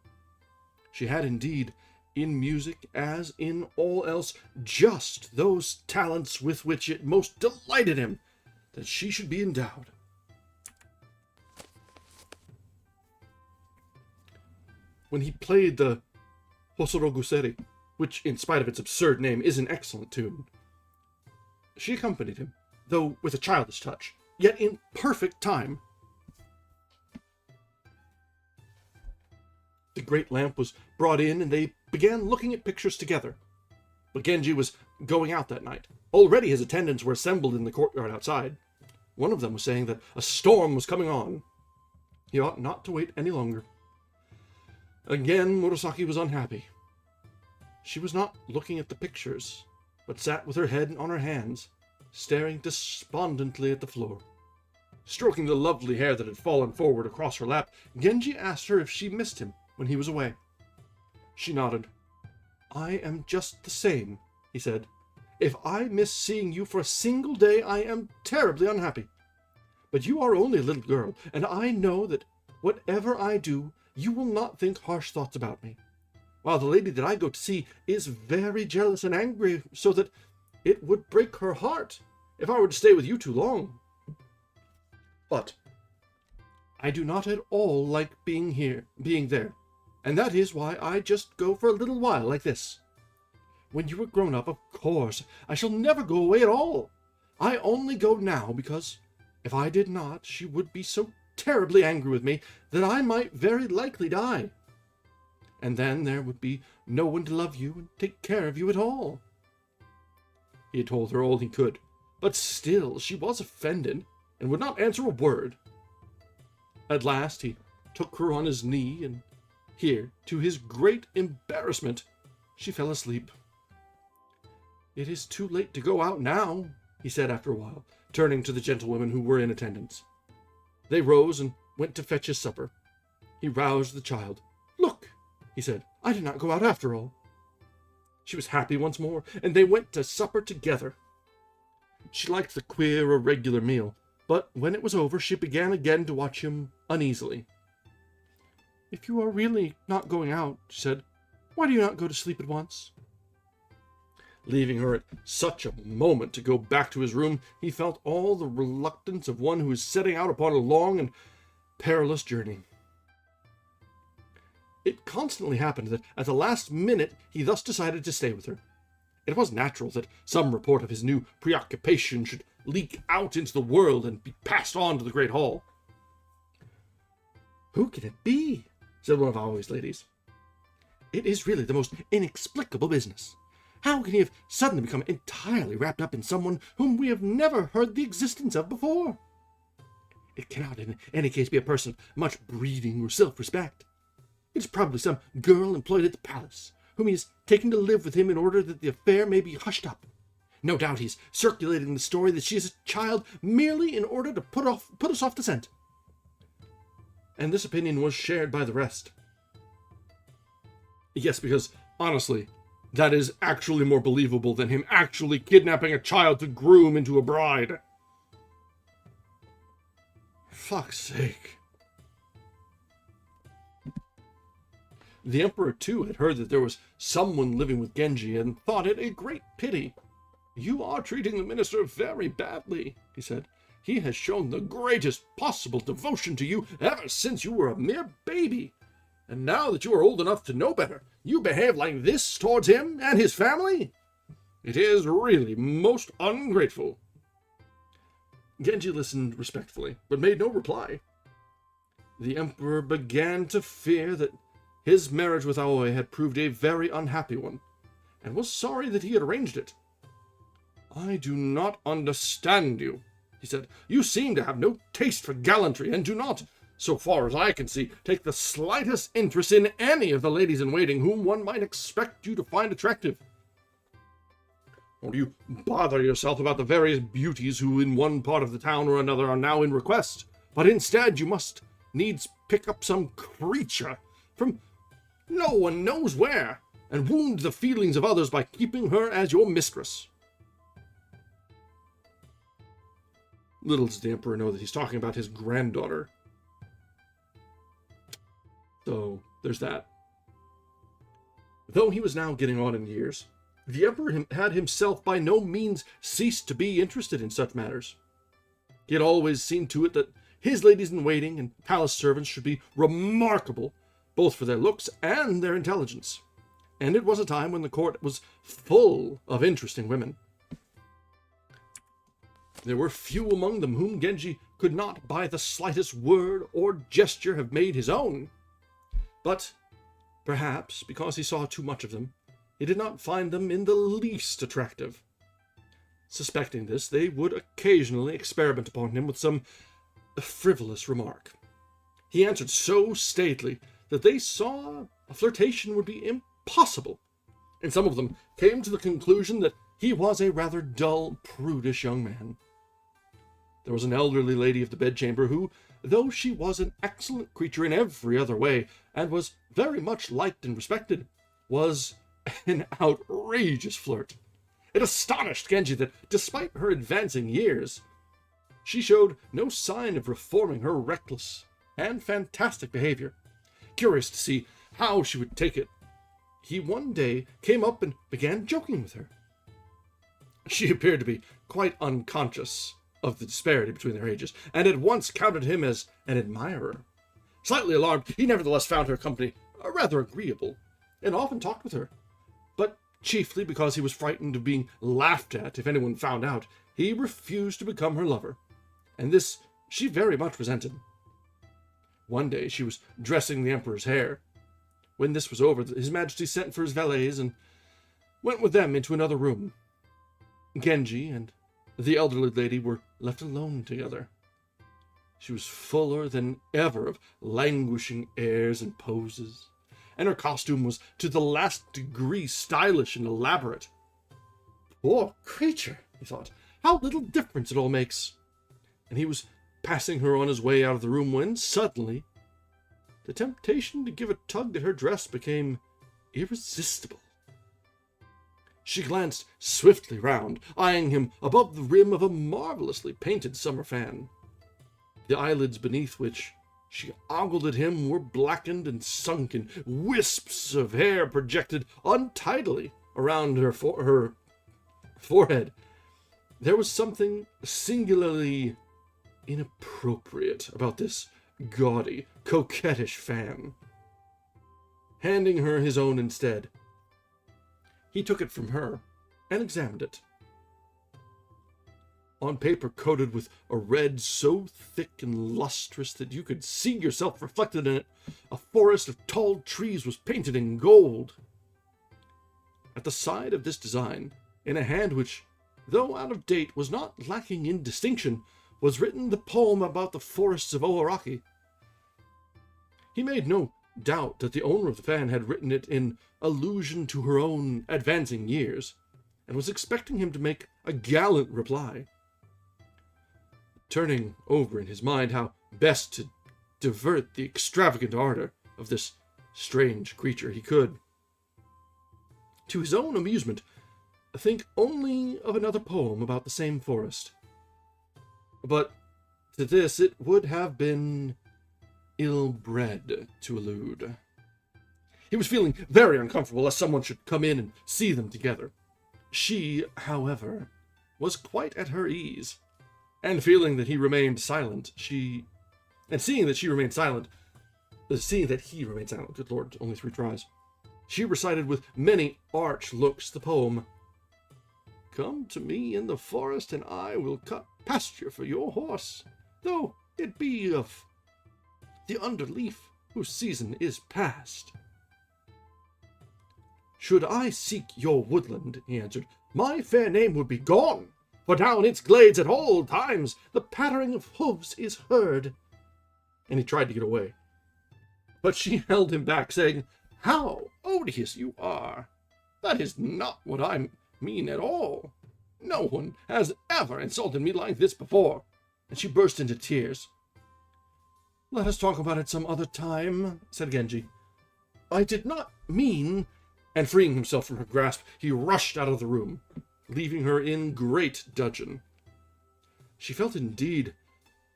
She had indeed, in music as in all else, just those talents with which it most delighted him that she should be endowed. When he played the Hosoro Guseri, which, in spite of its absurd name, is an excellent tune, she accompanied him, though with a childish touch, yet in perfect time. The great lamp was brought in, and they began looking at pictures together. But Genji was going out that night. Already his attendants were assembled in the courtyard outside. One of them was saying that a storm was coming on. He ought not to wait any longer. Again, Murasaki was unhappy. She was not looking at the pictures, but sat with her head on her hands, staring despondently at the floor. Stroking the lovely hair that had fallen forward across her lap, Genji asked her if she missed him when he was away. She nodded. "I am just the same," he said. "If I miss seeing you for a single day, I am terribly unhappy. But you are only a little girl, and I know that whatever I do, you will not think harsh thoughts about me. While the lady that I go to see is very jealous and angry, so that it would break her heart if I were to stay with you too long. But I do not at all like being there, and that is why I just go for a little while like this. When you are grown up, of course, I shall never go away at all. I only go now because, if I did not, she would be so terribly angry with me that I might very likely die. And then there would be no one to love you and take care of you at all." He had told her all he could, but still she was offended and would not answer a word. At last he took her on his knee, and here, to his great embarrassment, she fell asleep. "It is too late to go out now," he said after a while, turning to the gentlewomen who were in attendance. They rose and went to fetch his supper. He roused the child. "Look," he said, "I did not go out after all." She was happy once more, and they went to supper together. She liked the queer, irregular meal, but when it was over, she began again to watch him uneasily. "If you are really not going out," she said, "why do you not go to sleep at once?" Leaving her at such a moment to go back to his room, he felt all the reluctance of one who is setting out upon a long and perilous journey. It constantly happened that at the last minute he thus decided to stay with her. It was natural that some report of his new preoccupation should leak out into the world and be passed on to the great hall. "Who can it be?" said one of Aoi's ladies. "It is really the most inexplicable business. How can he have suddenly become entirely wrapped up in someone whom we have never heard the existence of before? It cannot in any case be a person of much breeding or self-respect. It is probably some girl employed at the palace, whom he has taken to live with him in order that the affair may be hushed up. No doubt he is circulating the story that she is a child merely in order to put us off the scent." And this opinion was shared by the rest. Yes, because, honestly, that is actually more believable than him actually kidnapping a child to groom into a bride. Fuck's sake. The Emperor, too, had heard that there was someone living with Genji, and thought it a great pity. "You are treating the minister very badly," he said. "He has shown the greatest possible devotion to you ever since you were a mere baby, And now that you are old enough to know better, you behave like this towards him and his family? It is really most ungrateful." Genji listened respectfully, but made no reply. The Emperor began to fear that his marriage with Aoi had proved a very unhappy one, and was sorry that he had arranged it. "I do not understand you," he said. "You seem to have no taste for gallantry, and do not, so far as I can see, take the slightest interest in any of the ladies-in-waiting whom one might expect you to find attractive. Or do you bother yourself about the various beauties who in one part of the town or another are now in request, but instead you must needs pick up some creature from no one knows where, and wound the feelings of others by keeping her as your mistress?" Little does the Emperor know that he's talking about his granddaughter. So, there's that. Though he was now getting on in years, the Emperor had himself by no means ceased to be interested in such matters. He had always seen to it that his ladies-in-waiting and palace servants should be remarkable, both for their looks and their intelligence, and it was a time when the court was full of interesting women. There were few among them whom Genji could not by the slightest word or gesture have made his own, but perhaps because he saw too much of them, he did not find them in the least attractive. Suspecting this, they would occasionally experiment upon him with some frivolous remark. He answered so stately that they saw a flirtation would be impossible, and some of them came to the conclusion that he was a rather dull, prudish young man. There was an elderly lady of the bedchamber who, though she was an excellent creature in every other way, and was very much liked and respected, was an outrageous flirt. It astonished Genji that, despite her advancing years, she showed no sign of reforming her reckless and fantastic behavior. Curious to see how she would take it, he one day came up and began joking with her. She appeared to be quite unconscious of the disparity between their ages, and at once counted him as an admirer. Slightly alarmed, he nevertheless found her company rather agreeable, and often talked with her. But chiefly because he was frightened of being laughed at if anyone found out, he refused to become her lover, and this she very much resented. One day she was dressing the Emperor's hair. When this was over, His Majesty sent for his valets and went with them into another room. Genji and the elderly lady were left alone together. She was fuller than ever of languishing airs and poses, and her costume was to the last degree stylish and elaborate. "Poor creature," he thought, "how little difference it all makes." And he was passing her on his way out of the room when, suddenly, the temptation to give a tug at her dress became irresistible. She glanced swiftly round, eyeing him above the rim of a marvelously painted summer fan. The eyelids beneath which she ogled at him were blackened and sunken. Wisps of hair projected untidily around her forehead. There was something singularly inappropriate about this gaudy, coquettish fan. Handing her his own instead, he took it from her and examined it. On paper coated with a red so thick and lustrous that you could see yourself reflected in it, a forest of tall trees was painted in gold. At the side of this design, in a hand which, though out of date, was not lacking in distinction, was written the poem about the forests of Oaraki. He made no doubt that the owner of the fan had written it in allusion to her own advancing years, and was expecting him to make a gallant reply. Turning over in his mind how best to divert the extravagant ardor of this strange creature, he could, to his own amusement, think only of another poem about the same forest. But to this it would have been ill-bred to allude. He was feeling very uncomfortable lest someone should come in and see them together. She, however, was quite at her ease, and feeling that he remained silent, seeing that she remained silent, Seeing that he remained silent, good lord, only 3 tries, she recited with many arch looks the poem, "Come to me in the forest, and I will cut pasture for your horse, though it be of the underleaf whose season is past." "Should I seek your woodland," he answered, "my fair name would be gone, for down its glades at all times the pattering of hoofs is heard." And he tried to get away. But she held him back, saying, "How odious you are! That is not what I mean at all. No one has ever insulted me like this before." And she burst into tears. "Let us talk about it some other time," said Genji. "I did not mean..." And freeing himself from her grasp, he rushed out of the room, leaving her in great dudgeon. She felt indeed,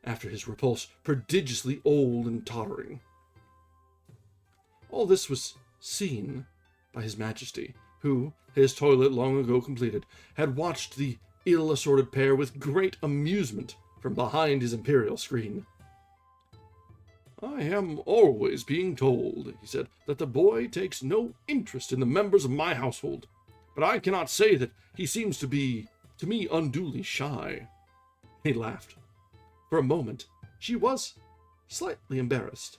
after his repulse, prodigiously old and tottering. All this was seen by his Majesty, who, his toilet long ago completed, had watched the ill-assorted pair with great amusement from behind his imperial screen. "I am always being told," he said, "that the boy takes no interest in the members of my household, but I cannot say that he seems to be, to me, unduly shy." He laughed. For a moment, she was slightly embarrassed,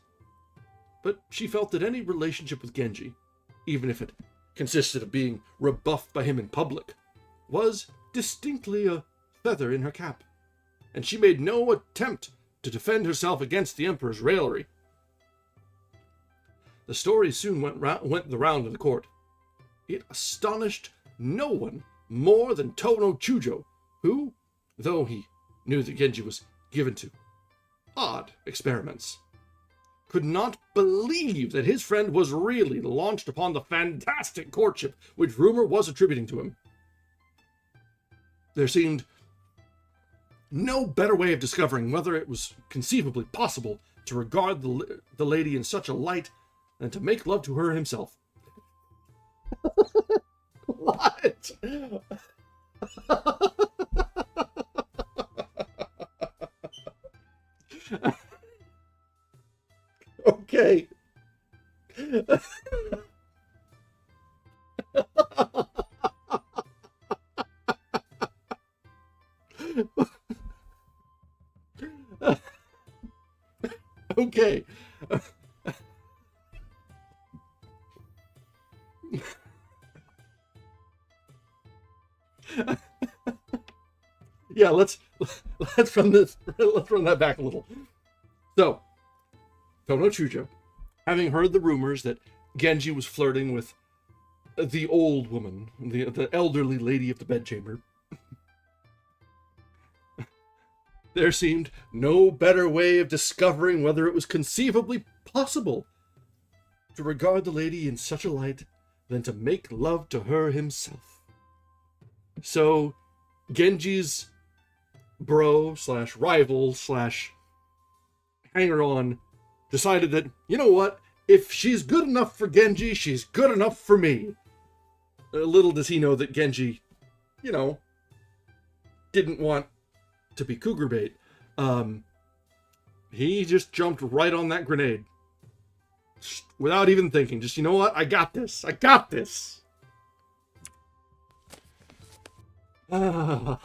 but she felt that any relationship with Genji, even if it consisted of being rebuffed by him in public, was distinctly a feather in her cap, and she made no attempt to defend herself against the Emperor's raillery. The story soon went the round of the court. It astonished no one more than Tono Chujo, who, though he knew that Genji was given to odd experiments, could not believe that his friend was really launched upon the fantastic courtship which rumor was attributing to him. There seemed no better way of discovering whether it was conceivably possible to regard the lady in such a light than to make love to her himself. What? Okay. Okay. Yeah, let's run that back a little. So, Tono Chujo, having heard the rumors that Genji was flirting with the old woman, the elderly lady of the bedchamber, there seemed no better way of discovering whether it was conceivably possible to regard the lady in such a light than to make love to her himself. So, Genji's bro/rival/hanger-on decided that, you know what, if she's good enough for Genji, she's good enough for me. Little does he know that Genji, didn't want to be cougar bait. He just jumped right on that grenade. Just without even thinking. Just, you know what, I got this. I got this. I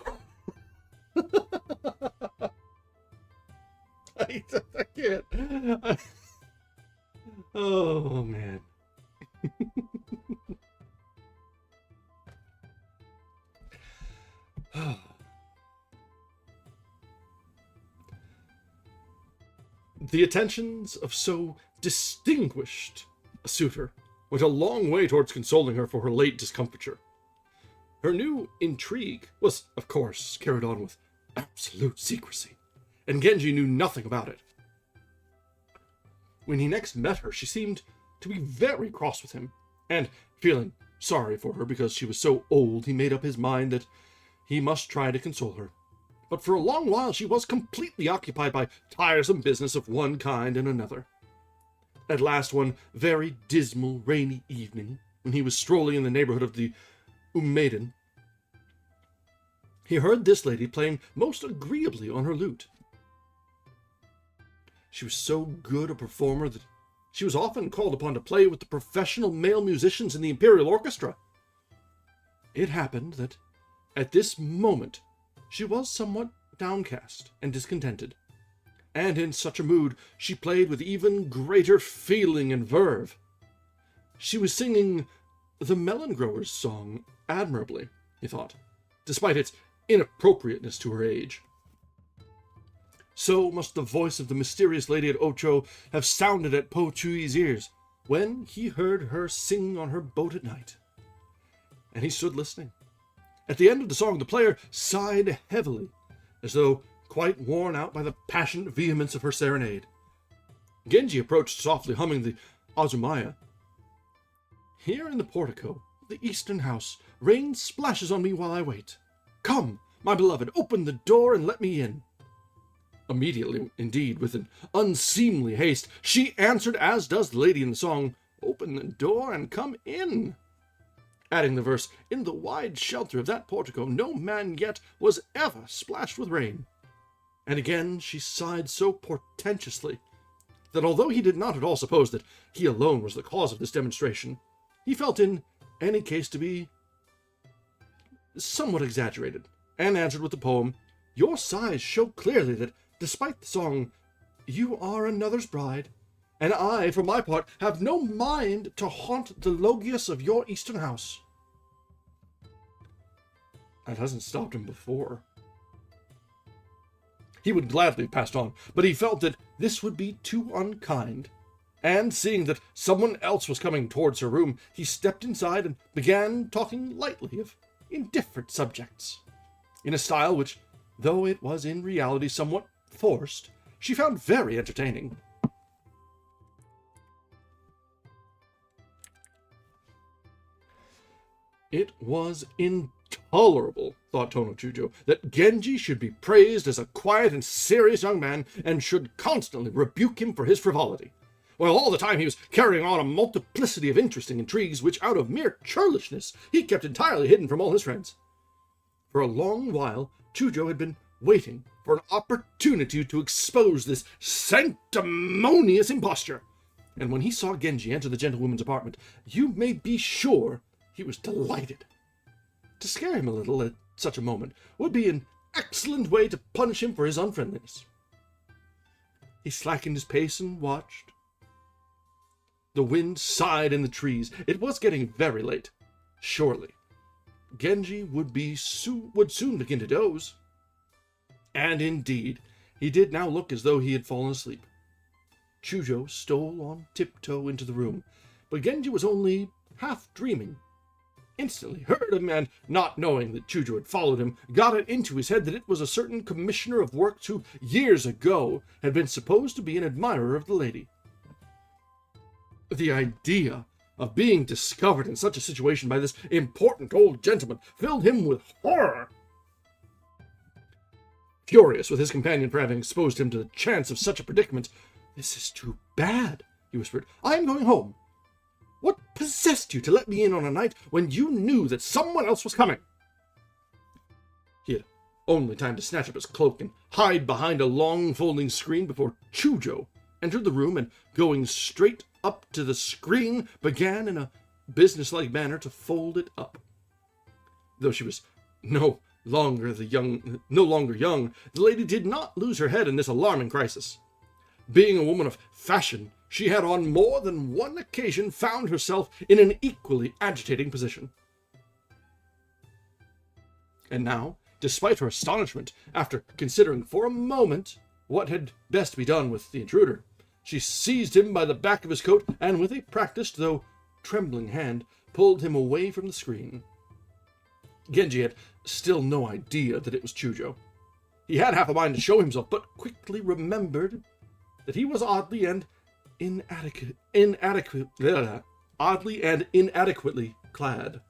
can't. Oh, man. The attentions of so distinguished a suitor went a long way towards consoling her for her late discomfiture. Her new intrigue was, of course, carried on with absolute secrecy, and Genji knew nothing about it. When he next met her, she seemed to be very cross with him, and, feeling sorry for her because she was so old, he made up his mind that he must try to console her. But for a long while she was completely occupied by tiresome business of one kind and another. At last, one very dismal, rainy evening, when he was strolling in the neighborhood of the Maiden, he heard this lady playing most agreeably on her lute. She was so good a performer that She was often called upon to play with the professional male musicians in the Imperial Orchestra. It happened that, at this moment, she was somewhat downcast and discontented, and in such a mood she played with even greater feeling and verve. She was singing the melon grower's song admirably, he thought, despite its inappropriateness to her age. So must the voice of the mysterious lady at Ocho have sounded at Po Chui's ears when he heard her sing on her boat at night. And he stood listening. At the end of the song, the player sighed heavily, as though quite worn out by the passionate vehemence of her serenade. Genji approached softly, humming the Azumaya. Here in the portico of the eastern house, rain splashes on me while I wait. Come, my beloved, open the door and let me in. Immediately, indeed, with an unseemly haste, she answered, as does the lady in the song, Open the door and come in. Adding the verse, In the wide shelter of that portico no man yet was ever splashed with rain. And again she sighed so portentously that although he did not at all suppose that he alone was the cause of this demonstration, he felt in any case to be somewhat exaggerated, and answered with the poem, Your sighs show clearly that, despite the song, you are another's bride, and I, for my part, have no mind to haunt the logius of your eastern house. That hasn't stopped him before. He would gladly have passed on, but he felt that this would be too unkind, and seeing that someone else was coming towards her room, he stepped inside and began talking lightly of indifferent subjects, in a style which, though it was in reality somewhat forced, she found very entertaining. It was intolerable, thought Tono Chujo, that Genji should be praised as a quiet and serious young man, and should constantly rebuke him for his frivolity, while all the time he was carrying on a multiplicity of interesting intrigues which, out of mere churlishness, he kept entirely hidden from all his friends. For a long while, Chujo had been waiting for an opportunity to expose this sanctimonious imposture, and when he saw Genji enter the gentlewoman's apartment, you may be sure he was delighted. To scare him a little at such a moment would be an excellent way to punish him for his unfriendliness. He slackened his pace and watched. The wind sighed in the trees. It was getting very late. Surely, Genji would soon begin to doze. And indeed, he did now look as though he had fallen asleep. Chujo stole on tiptoe into the room, but Genji was only half dreaming. Instantly heard him, and, not knowing that Chujo had followed him, got it into his head that it was a certain commissioner of works who, years ago, had been supposed to be an admirer of the lady. The idea of being discovered in such a situation by this important old gentleman filled him with horror. Furious with his companion for having exposed him to the chance of such a predicament, This is too bad, he whispered. I am going home. What possessed you to let me in on a night when you knew that someone else was coming? He had only time to snatch up his cloak and hide behind a long folding screen before Chujo entered the room and, going straight up to the screen, began in a businesslike manner to fold it up. Though she was no longer young, the lady did not lose her head in this alarming crisis. Being a woman of fashion, she had on more than one occasion found herself in an equally agitating position. And now, despite her astonishment, after considering for a moment what had best be done with the intruder, she seized him by the back of his coat and with a practiced, though trembling hand, pulled him away from the screen. Genji had still no idea that it was Chujo. He had half a mind to show himself, but quickly remembered that he was oddly and inadequately clad,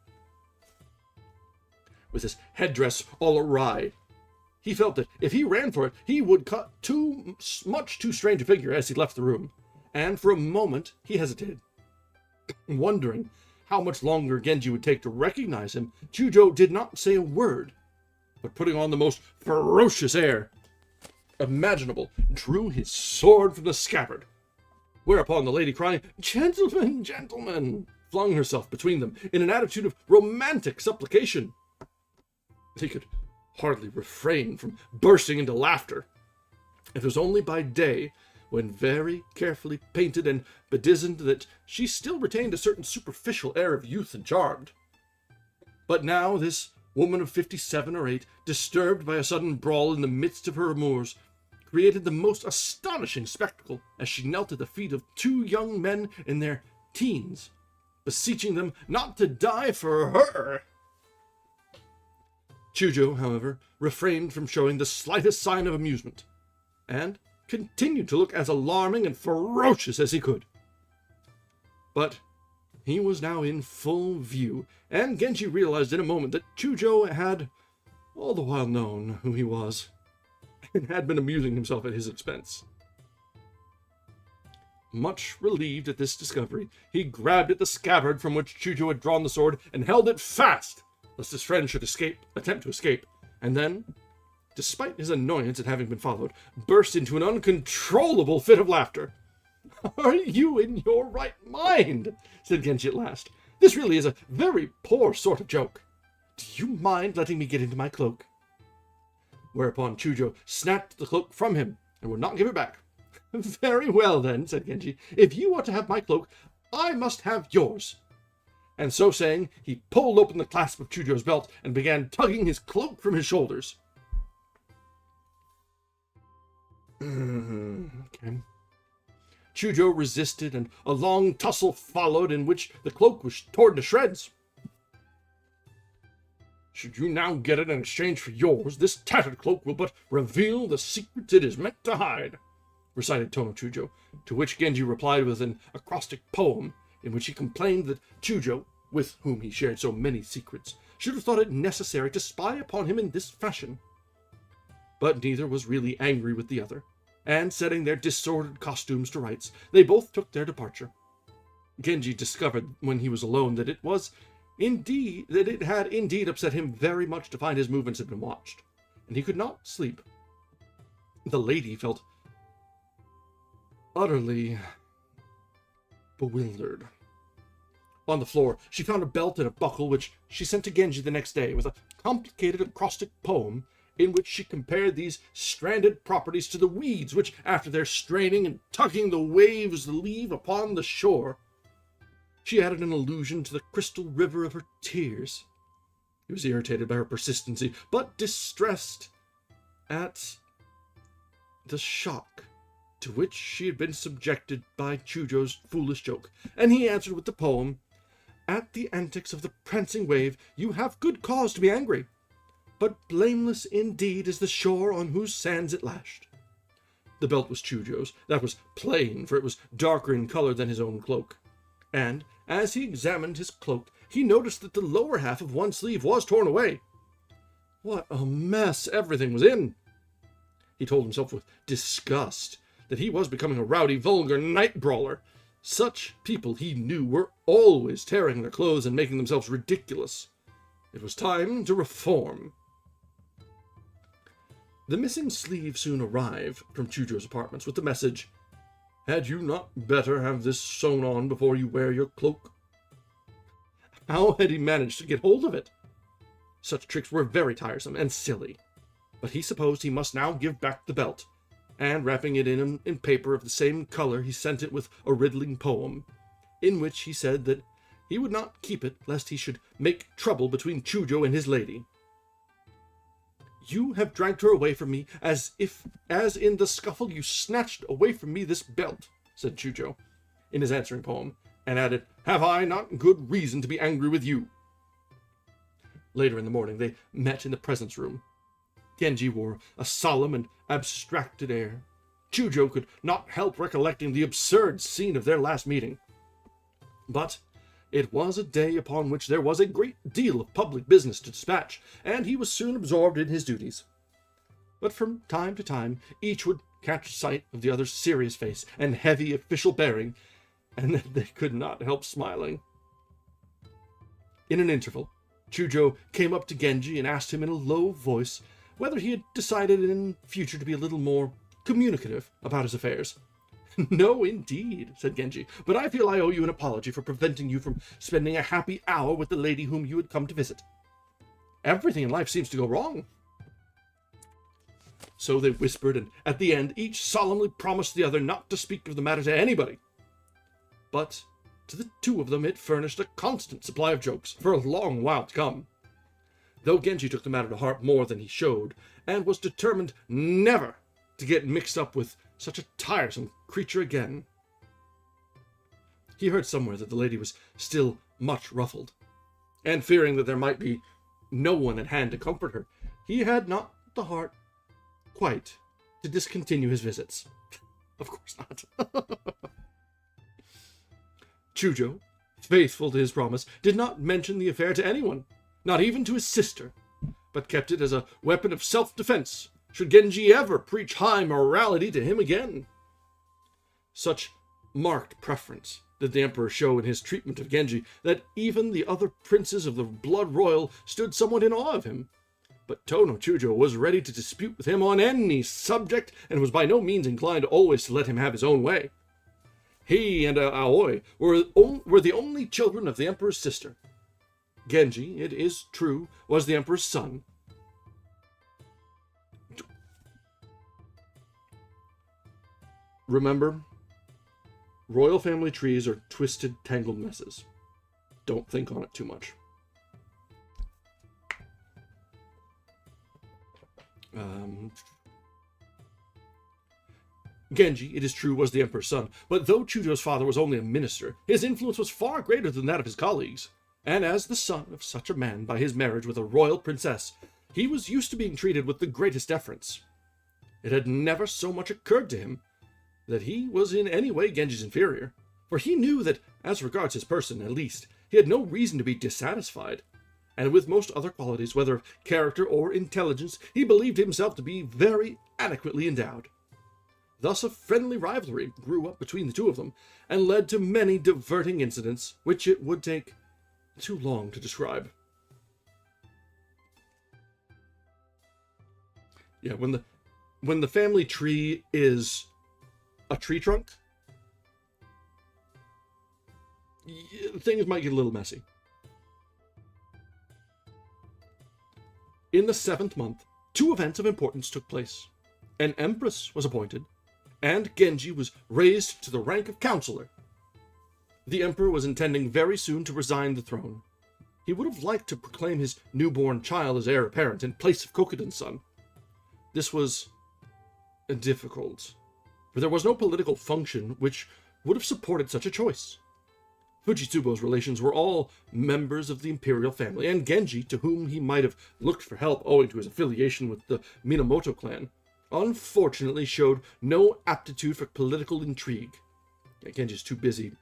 with his headdress all awry. He felt that if he ran for it, he would cut too strange a figure as he left the room, and for a moment he hesitated. Wondering how much longer Genji would take to recognize him, Chujo did not say a word, but putting on the most ferocious air imaginable, drew his sword from the scabbard. Whereupon the lady, crying, "Gentlemen, gentlemen," flung herself between them in an attitude of romantic supplication. He could hardly refrain from bursting into laughter. It was only by day, when very carefully painted and bedizened, that she still retained a certain superficial air of youth and charm. But now this woman of 57 or 8, disturbed by a sudden brawl in the midst of her amours, created the most astonishing spectacle as she knelt at the feet of 2 young men in their teens, beseeching them not to die for her. Chujo, however, refrained from showing the slightest sign of amusement, and continued to look as alarming and ferocious as he could. But he was now in full view, and Genji realized in a moment that Chujo had all the while known who he was, and had been amusing himself at his expense. Much relieved at this discovery, he grabbed at the scabbard from which Chujo had drawn the sword, and held it fast, lest his friend should attempt to escape, and then, despite his annoyance at having been followed, burst into an uncontrollable fit of laughter. "Are you in your right mind?" said Genji at last. "This really is a very poor sort of joke. Do you mind letting me get into my cloak?" Whereupon Chujo snatched the cloak from him, and would not give it back. "Very well, then," said Genji. "If you are to have my cloak, I must have yours." And so saying, he pulled open the clasp of Chujo's belt, and began tugging his cloak from his shoulders. Okay. Chujo resisted, and a long tussle followed, in which the cloak was torn to shreds. "Should you now get it in exchange for yours, this tattered cloak will but reveal the secrets it is meant to hide," recited Tono Chujo, to which Genji replied with an acrostic poem, in which he complained that Chujo, with whom he shared so many secrets, should have thought it necessary to spy upon him in this fashion. But neither was really angry with the other, and setting their disordered costumes to rights, they both took their departure. Genji discovered when he was alone that it had indeed upset him very much to find his movements had been watched, and he could not sleep. The lady felt utterly bewildered. On the floor, she found a belt and a buckle, which she sent to Genji the next day, with a complicated acrostic poem, in which she compared these stranded properties to the weeds which, after their straining and tugging the waves leave upon the shore. She added an allusion to the crystal river of her tears. He was irritated by her persistency, but distressed at the shock to which she had been subjected by Chujo's foolish joke, and he answered with the poem, "At the antics of the prancing wave, you have good cause to be angry, but blameless indeed is the shore on whose sands it lashed." The belt was Chujo's. That was plain, for it was darker in color than his own cloak. And, as he examined his cloak, he noticed that the lower half of one sleeve was torn away. What a mess everything was in! He told himself with disgust that he was becoming a rowdy, vulgar night brawler. Such people, he knew, were always tearing their clothes and making themselves ridiculous. It was time to reform. The missing sleeve soon arrived from Chujo's apartments with the message, "Had you not better have this sewn on before you wear your cloak?" How had he managed to get hold of it? Such tricks were very tiresome and silly, but he supposed he must now give back the belt, and wrapping it in paper of the same color, he sent it with a riddling poem, in which he said that he would not keep it lest he should make trouble between Chujo and his lady. "You have dragged her away from me, as in the scuffle you snatched away from me this belt," said Chujo, in his answering poem, and added, "Have I not good reason to be angry with you?" Later in the morning, they met in the presence room. Genji wore a solemn and abstracted air. Chujo could not help recollecting the absurd scene of their last meeting. But it was a day upon which there was a great deal of public business to dispatch, and he was soon absorbed in his duties. But from time to time, each would catch sight of the other's serious face and heavy official bearing, and then they could not help smiling. In an interval, Chujo came up to Genji and asked him in a low voice whether he had decided in future to be a little more communicative about his affairs. No, indeed, said Genji, but I feel I owe you an apology for preventing you from spending a happy hour with the lady whom you had come to visit. Everything in life seems to go wrong. So they whispered, and at the end, each solemnly promised the other not to speak of the matter to anybody. But to the two of them it furnished a constant supply of jokes for a long while to come. Though Genji took the matter to heart more than he showed, and was determined never to get mixed up with such a tiresome creature again. He heard somewhere that the lady was still much ruffled, and fearing that there might be no one at hand to comfort her, he had not the heart quite to discontinue his visits. Of course not. Chujo, faithful to his promise, did not mention the affair to anyone, not even to his sister, but kept it as a weapon of self-defense, should Genji ever preach high morality to him again. Such marked preference did the Emperor show in his treatment of Genji, that even the other princes of the blood royal stood somewhat in awe of him. But Tono Chujo was ready to dispute with him on any subject, and was by no means inclined always to let him have his own way. He and Aoi were the only children of the Emperor's sister. Genji, it is true, was the Emperor's son. Remember, royal family trees are twisted, tangled messes. Don't think on it too much. Genji, it is true, was the Emperor's son, but though Chujo's father was only a minister, his influence was far greater than that of his colleagues, and as the son of such a man by his marriage with a royal princess, he was used to being treated with the greatest deference. It had never so much occurred to him that he was in any way Genji's inferior, for he knew that, as regards his person at least, he had no reason to be dissatisfied, and with most other qualities, whether of character or intelligence, he believed himself to be very adequately endowed. Thus a friendly rivalry grew up between the two of them, and led to many diverting incidents, which it would take too long to describe. Yeah, when the family tree is a tree trunk, things might get a little messy. In the 7th month, 2 events of importance took place. An empress was appointed, and Genji was raised to the rank of counselor. The emperor was intending very soon to resign the throne. He would have liked to proclaim his newborn child as heir apparent in place of Kokuden's son. This was difficult, for there was no political function which would have supported such a choice. Fujitsubo's relations were all members of the imperial family, and Genji, to whom he might have looked for help owing to his affiliation with the Minamoto clan, unfortunately showed no aptitude for political intrigue. Genji's too busy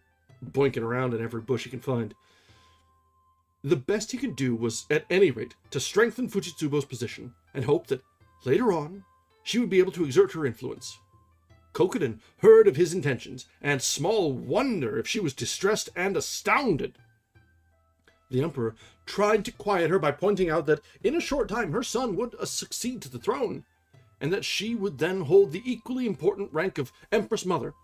boinking around in every bush he can find. The best he could do was, at any rate, to strengthen Fujitsubo's position, and hope that, later on, she would be able to exert her influence. Kokuden heard of his intentions, and small wonder if she was distressed and astounded. The Emperor tried to quiet her by pointing out that in a short time her son would succeed to the throne, and that she would then hold the equally important rank of Empress Mother.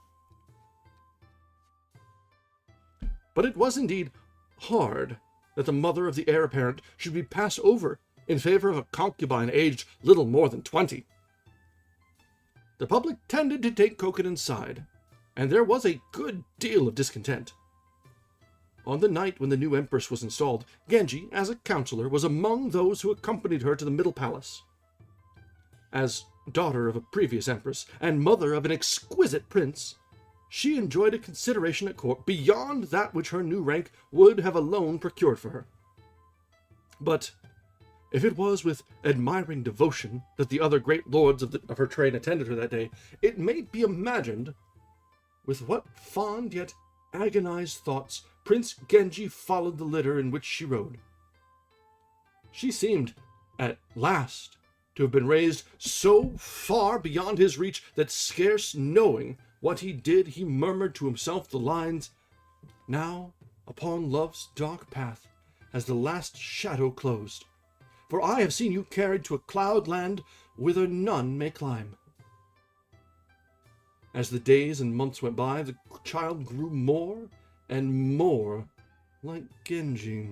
But it was indeed hard that the mother of the heir apparent should be passed over in favor of a concubine aged little more than 20. The public tended to take Kokuden's side, and there was a good deal of discontent. On the night when the new empress was installed, Genji, as a counselor, was among those who accompanied her to the Middle Palace. As daughter of a previous empress, and mother of an exquisite prince, she enjoyed a consideration at court beyond that which her new rank would have alone procured for her. But if it was with admiring devotion that the other great lords of her train attended her that day, it may be imagined with what fond yet agonized thoughts Prince Genji followed the litter in which she rode. She seemed, at last, to have been raised so far beyond his reach that, scarce knowing what he did, he murmured to himself the lines, "Now, upon love's dark path, has the last shadow closed. For I have seen you carried to a cloud land whither none may climb." As the days and months went by, the child grew more and more like Genji.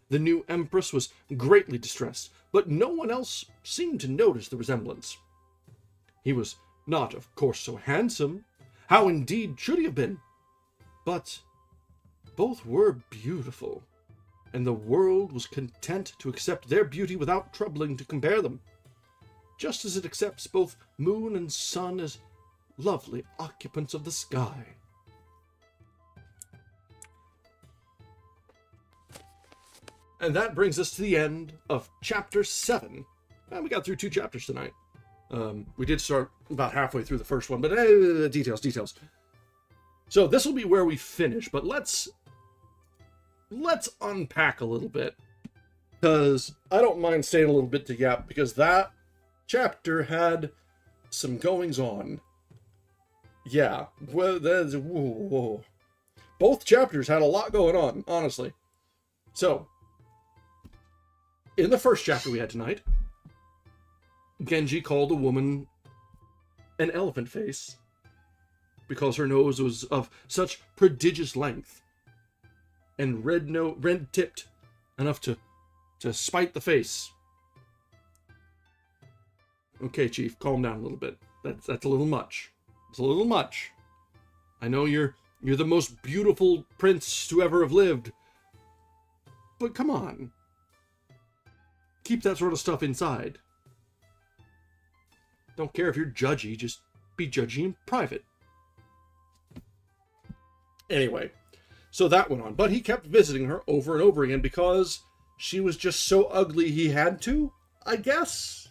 The new empress was greatly distressed, but no one else seemed to notice the resemblance. He was not, of course, so handsome. How indeed should he have been? But both were beautiful, and the world was content to accept their beauty without troubling to compare them, just as it accepts both moon and sun as lovely occupants of the sky. And that brings us to the end of Chapter 7. And we got through 2 chapters tonight. We did start about halfway through the first one, but details. So this will be where we finish, but let's unpack a little bit, because I don't mind staying a little bit to yap, because that chapter had some goings on. Yeah, well, whoa. Both chapters had a lot going on, honestly. So, in the first chapter we had tonight, Genji called a woman an elephant face because her nose was of such prodigious length and red-tipped enough to spite the face. Okay, Chief, calm down a little bit. That's a little much. It's a little much. I know you're the most beautiful prince to ever have lived, but come on. Keep that sort of stuff inside. Don't care if you're judgy, just be judgy in private. Anyway, so that went on. But he kept visiting her over and over again because she was just so ugly he had to, I guess.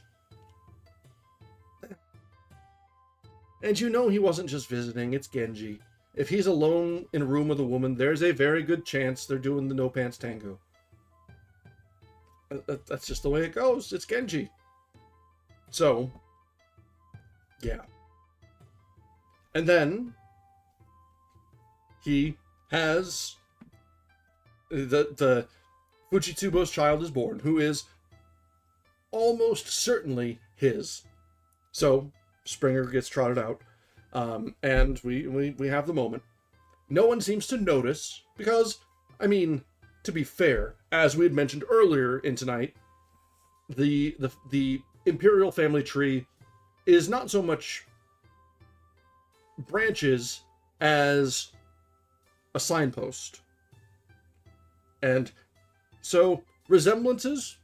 And you know he wasn't just visiting, it's Genji. If he's alone in a room with a woman, there's a very good chance they're doing the no pants tango. That's just the way it goes. It's Genji. So, yeah. And then he has the Fujitsubo's child is born, who is almost certainly his. So Springer gets trotted out, and we have the moment. No one seems to notice because, I mean, to be fair, as we had mentioned earlier in tonight, the Imperial family tree is not so much branches as a signpost. And so resemblances,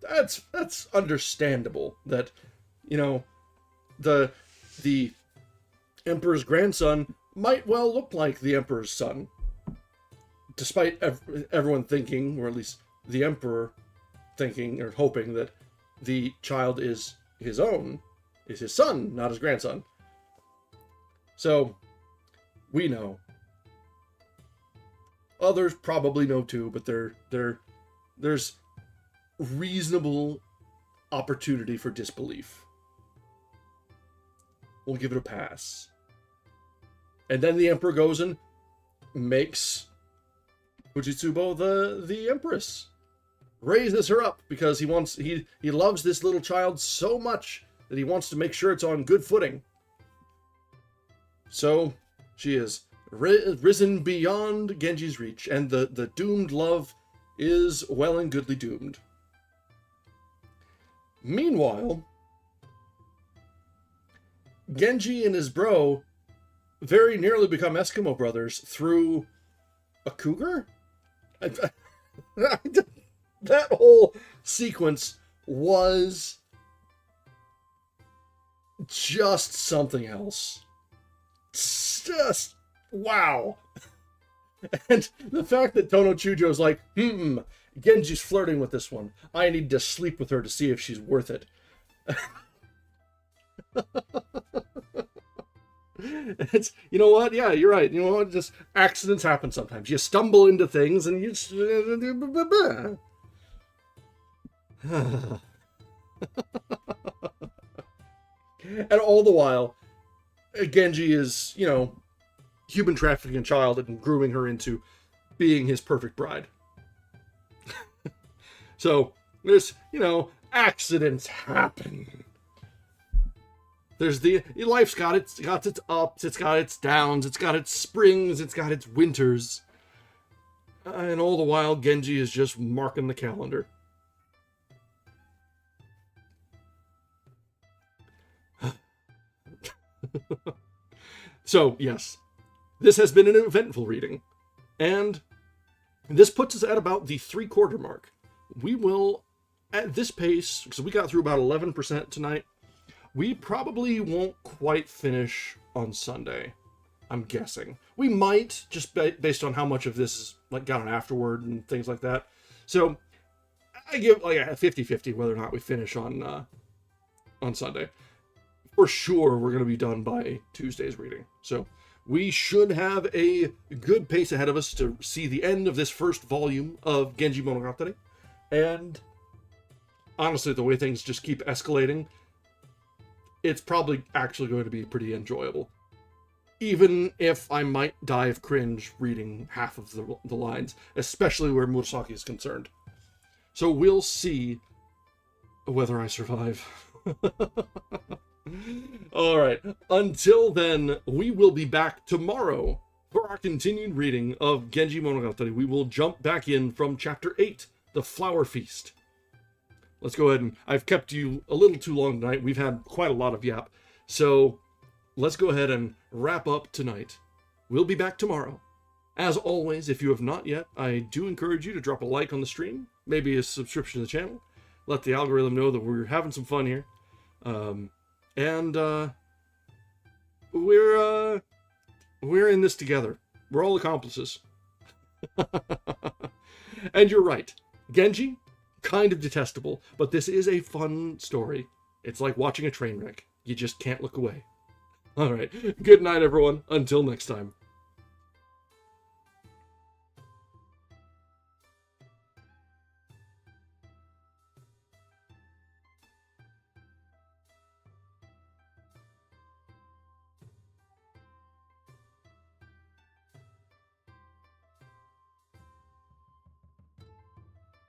that's understandable that, you know, the Emperor's grandson might well look like the Emperor's son, despite everyone thinking, or at least the Emperor thinking or hoping, that the child is his own, is his son, not his grandson. So, we know. Others probably know too, but there's reasonable opportunity for disbelief. We'll give it a pass. And then the Emperor goes and makes Fujitsubo the Empress. Raises her up because he loves this little child so much that he wants to make sure it's on good footing. So she is risen beyond Genji's reach, and the doomed love is well and goodly doomed. Meanwhile, Genji and his bro very nearly become Eskimo brothers through a cougar? That whole sequence was just something else. Just, wow. And the fact that Tono Chujo's like, Genji's flirting with this one. I need to sleep with her to see if she's worth it. It's, you know what? Yeah, you're right. You know what? Just accidents happen sometimes. You stumble into things and you just... And all the while, Genji is, you know, human trafficking a child and grooming her into being his perfect bride. So, there's, you know, accidents happen. Life's got its ups, it's got its downs, it's got its springs, it's got its winters. And all the while, Genji is just marking the calendar. So, yes, this has been an eventful reading, and this puts us at about the 3/4 mark. We will, at this pace, because we got through about 11% tonight, we probably won't quite finish on Sunday, I'm guessing. We might, just based on how much of this is got on afterward and things like that. So, I give a 50-50 whether or not we finish on Sunday. For sure, we're going to be done by Tuesday's reading. So we should have a good pace ahead of us to see the end of this first volume of Genji Monogatari. And honestly, the way things just keep escalating, it's probably actually going to be pretty enjoyable. Even if I might die of cringe reading half of the lines, especially where Murasaki is concerned. So we'll see whether I survive. Alright, until then, we will be back tomorrow for our continued reading of Genji Monogatari. We will jump back in from Chapter 8, The Flower Feast. Let's go ahead and... I've kept you a little too long tonight. We've had quite a lot of yap. So, let's go ahead and wrap up tonight. We'll be back tomorrow. As always, if you have not yet, I do encourage you to drop a like on the stream, maybe a subscription to the channel. Let the algorithm know that we're having some fun here. We're in this together. We're all accomplices. And you're right. Genji, kind of detestable, but this is a fun story. It's like watching a train wreck. You just can't look away. Alright, good night everyone. Until next time.